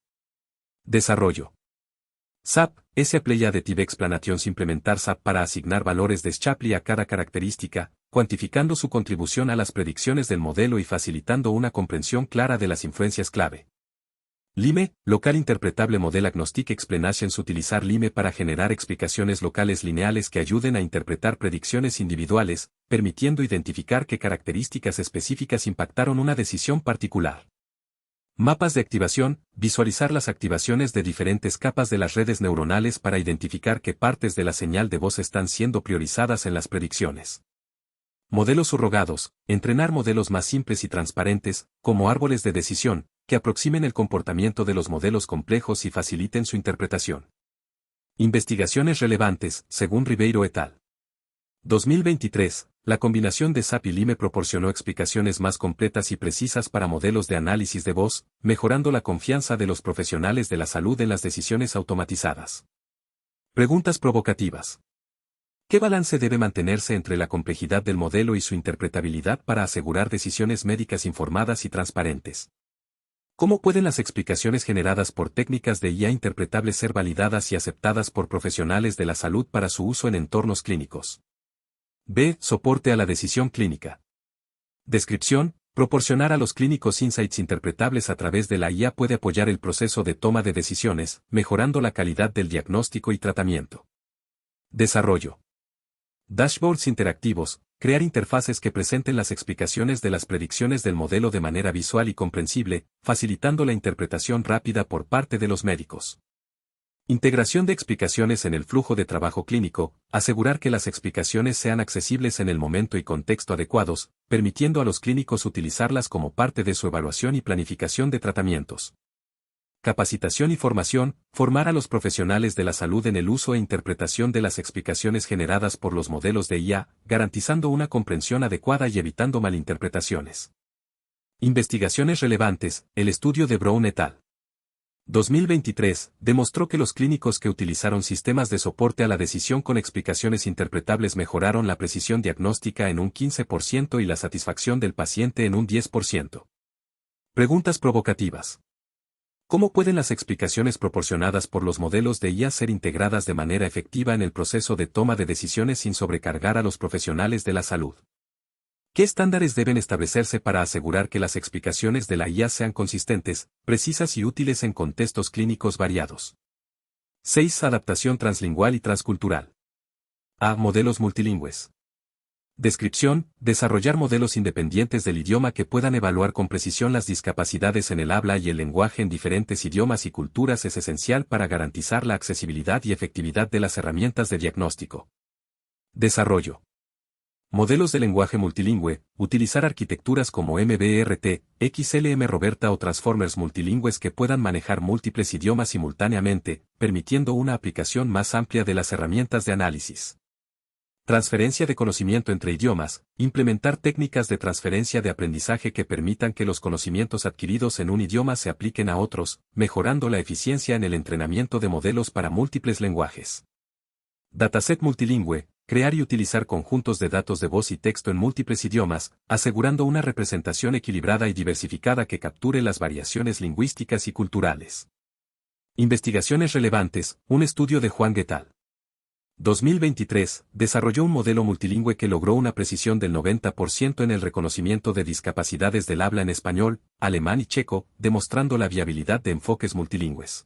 Desarrollo. SAP, S apply additive explanations implementarse para asignar valores de Shapley a cada característica, cuantificando su contribución a las predicciones del modelo y facilitando una comprensión clara de las influencias clave. LIME, Local Interpretable Model Agnostic Explanations. Utilizar LIME para generar explicaciones locales lineales que ayuden a interpretar predicciones individuales, permitiendo identificar qué características específicas impactaron una decisión particular. Mapas de activación, visualizar las activaciones de diferentes capas de las redes neuronales para identificar qué partes de la señal de voz están siendo priorizadas en las predicciones. Modelos subrogados, entrenar modelos más simples y transparentes, como árboles de decisión, que aproximen el comportamiento de los modelos complejos y faciliten su interpretación. Investigaciones relevantes, según Ribeiro et al. 2023, la combinación de SAP y LIME proporcionó explicaciones más completas y precisas para modelos de análisis de voz, mejorando la confianza de los profesionales de la salud en las decisiones automatizadas. Preguntas provocativas. ¿Qué balance debe mantenerse entre la complejidad del modelo y su interpretabilidad para asegurar decisiones médicas informadas y transparentes? ¿Cómo pueden las explicaciones generadas por técnicas de IA interpretables ser validadas y aceptadas por profesionales de la salud para su uso en entornos clínicos? B. Soporte a la decisión clínica. Descripción. Proporcionar a los clínicos insights interpretables a través de la IA puede apoyar el proceso de toma de decisiones, mejorando la calidad del diagnóstico y tratamiento. Desarrollo. Dashboards interactivos. Crear interfaces que presenten las explicaciones de las predicciones del modelo de manera visual y comprensible, facilitando la interpretación rápida por parte de los médicos. Integración de explicaciones en el flujo de trabajo clínico, asegurar que las explicaciones sean accesibles en el momento y contexto adecuados, permitiendo a los clínicos utilizarlas como parte de su evaluación y planificación de tratamientos. Capacitación y formación, formar a los profesionales de la salud en el uso e interpretación de las explicaciones generadas por los modelos de IA, garantizando una comprensión adecuada y evitando malinterpretaciones. Investigaciones relevantes, el estudio de Brown et al. 2023, demostró que los clínicos que utilizaron sistemas de soporte a la decisión con explicaciones interpretables mejoraron la precisión diagnóstica en un 15% y la satisfacción del paciente en un 10%. Preguntas provocativas. ¿Cómo pueden las explicaciones proporcionadas por los modelos de IA ser integradas de manera efectiva en el proceso de toma de decisiones sin sobrecargar a los profesionales de la salud? ¿Qué estándares deben establecerse para asegurar que las explicaciones de la IA sean consistentes, precisas y útiles en contextos clínicos variados? 6. Adaptación translingual y transcultural. A. Modelos multilingües. Descripción. Desarrollar modelos independientes del idioma que puedan evaluar con precisión las discapacidades en el habla y el lenguaje en diferentes idiomas y culturas es esencial para garantizar la accesibilidad y efectividad de las herramientas de diagnóstico. Desarrollo. Modelos de lenguaje multilingüe. Utilizar arquitecturas como MBRT, XLM Roberta o Transformers multilingües que puedan manejar múltiples idiomas simultáneamente, permitiendo una aplicación más amplia de las herramientas de análisis. Transferencia de conocimiento entre idiomas. Implementar técnicas de transferencia de aprendizaje que permitan que los conocimientos adquiridos en un idioma se apliquen a otros, mejorando la eficiencia en el entrenamiento de modelos para múltiples lenguajes. Dataset multilingüe. Crear y utilizar conjuntos de datos de voz y texto en múltiples idiomas, asegurando una representación equilibrada y diversificada que capture las variaciones lingüísticas y culturales. Investigaciones relevantes. Un estudio de Juan et al. 2023, desarrolló un modelo multilingüe que logró una precisión del 90% en el reconocimiento de discapacidades del habla en español, alemán y checo, demostrando la viabilidad de enfoques multilingües.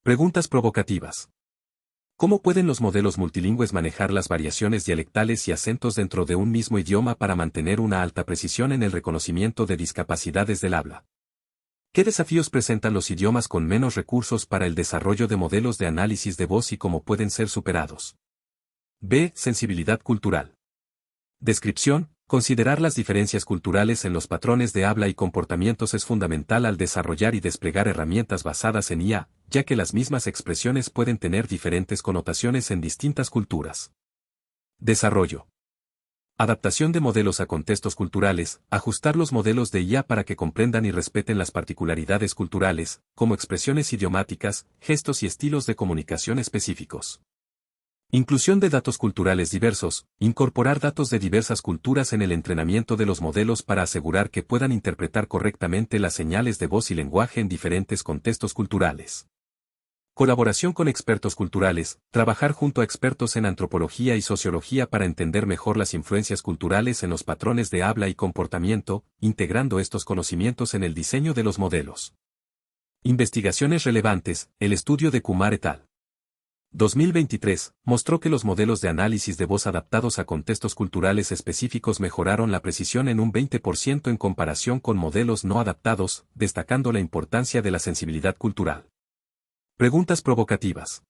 Preguntas provocativas. ¿Cómo pueden los modelos multilingües manejar las variaciones dialectales y acentos dentro de un mismo idioma para mantener una alta precisión en el reconocimiento de discapacidades del habla? ¿Qué desafíos presentan los idiomas con menos recursos para el desarrollo de modelos de análisis de voz y cómo pueden ser superados? B. Sensibilidad cultural. Descripción. Considerar las diferencias culturales en los patrones de habla y comportamientos es fundamental al desarrollar y desplegar herramientas basadas en IA, ya que las mismas expresiones pueden tener diferentes connotaciones en distintas culturas. Desarrollo. Adaptación de modelos a contextos culturales. Ajustar los modelos de IA para que comprendan y respeten las particularidades culturales, como expresiones idiomáticas, gestos y estilos de comunicación específicos. Inclusión de datos culturales diversos. Incorporar datos de diversas culturas en el entrenamiento de los modelos para asegurar que puedan interpretar correctamente las señales de voz y lenguaje en diferentes contextos culturales. Colaboración con expertos culturales, trabajar junto a expertos en antropología y sociología para entender mejor las influencias culturales en los patrones de habla y comportamiento, integrando estos conocimientos en el diseño de los modelos. Investigaciones relevantes, el estudio de Kumar et al. 2023, mostró que los modelos de análisis de voz adaptados a contextos culturales específicos mejoraron la precisión en un 20% en comparación con modelos no adaptados, destacando la importancia de la sensibilidad cultural. Preguntas provocativas.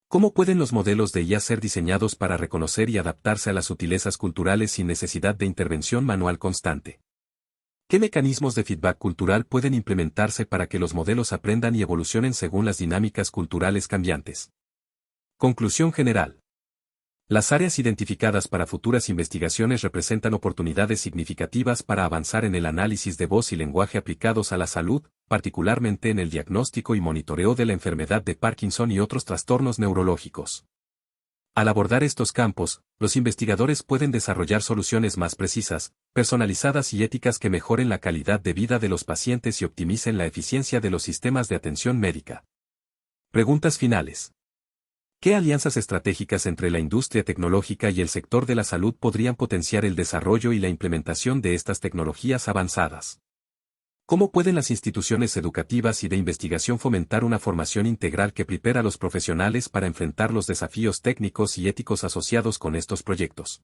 ¿Cómo pueden los modelos de IA ser diseñados para reconocer y adaptarse a las sutilezas culturales sin necesidad de intervención manual constante? ¿Qué mecanismos de feedback cultural pueden implementarse para que los modelos aprendan y evolucionen según las dinámicas culturales cambiantes? Conclusión general. Las áreas identificadas para futuras investigaciones representan oportunidades significativas para avanzar en el análisis de voz y lenguaje aplicados a la salud, particularmente en el diagnóstico y monitoreo de la enfermedad de Parkinson y otros trastornos neurológicos. Al abordar estos campos, los investigadores pueden desarrollar soluciones más precisas, personalizadas y éticas que mejoren la calidad de vida de los pacientes y optimicen la eficiencia de los sistemas de atención médica. Preguntas finales. ¿Qué alianzas estratégicas entre la industria tecnológica y el sector de la salud podrían potenciar el desarrollo y la implementación de estas tecnologías avanzadas? ¿Cómo pueden las instituciones educativas y de investigación fomentar una formación integral que prepare a los profesionales para enfrentar los desafíos técnicos y éticos asociados con estos proyectos?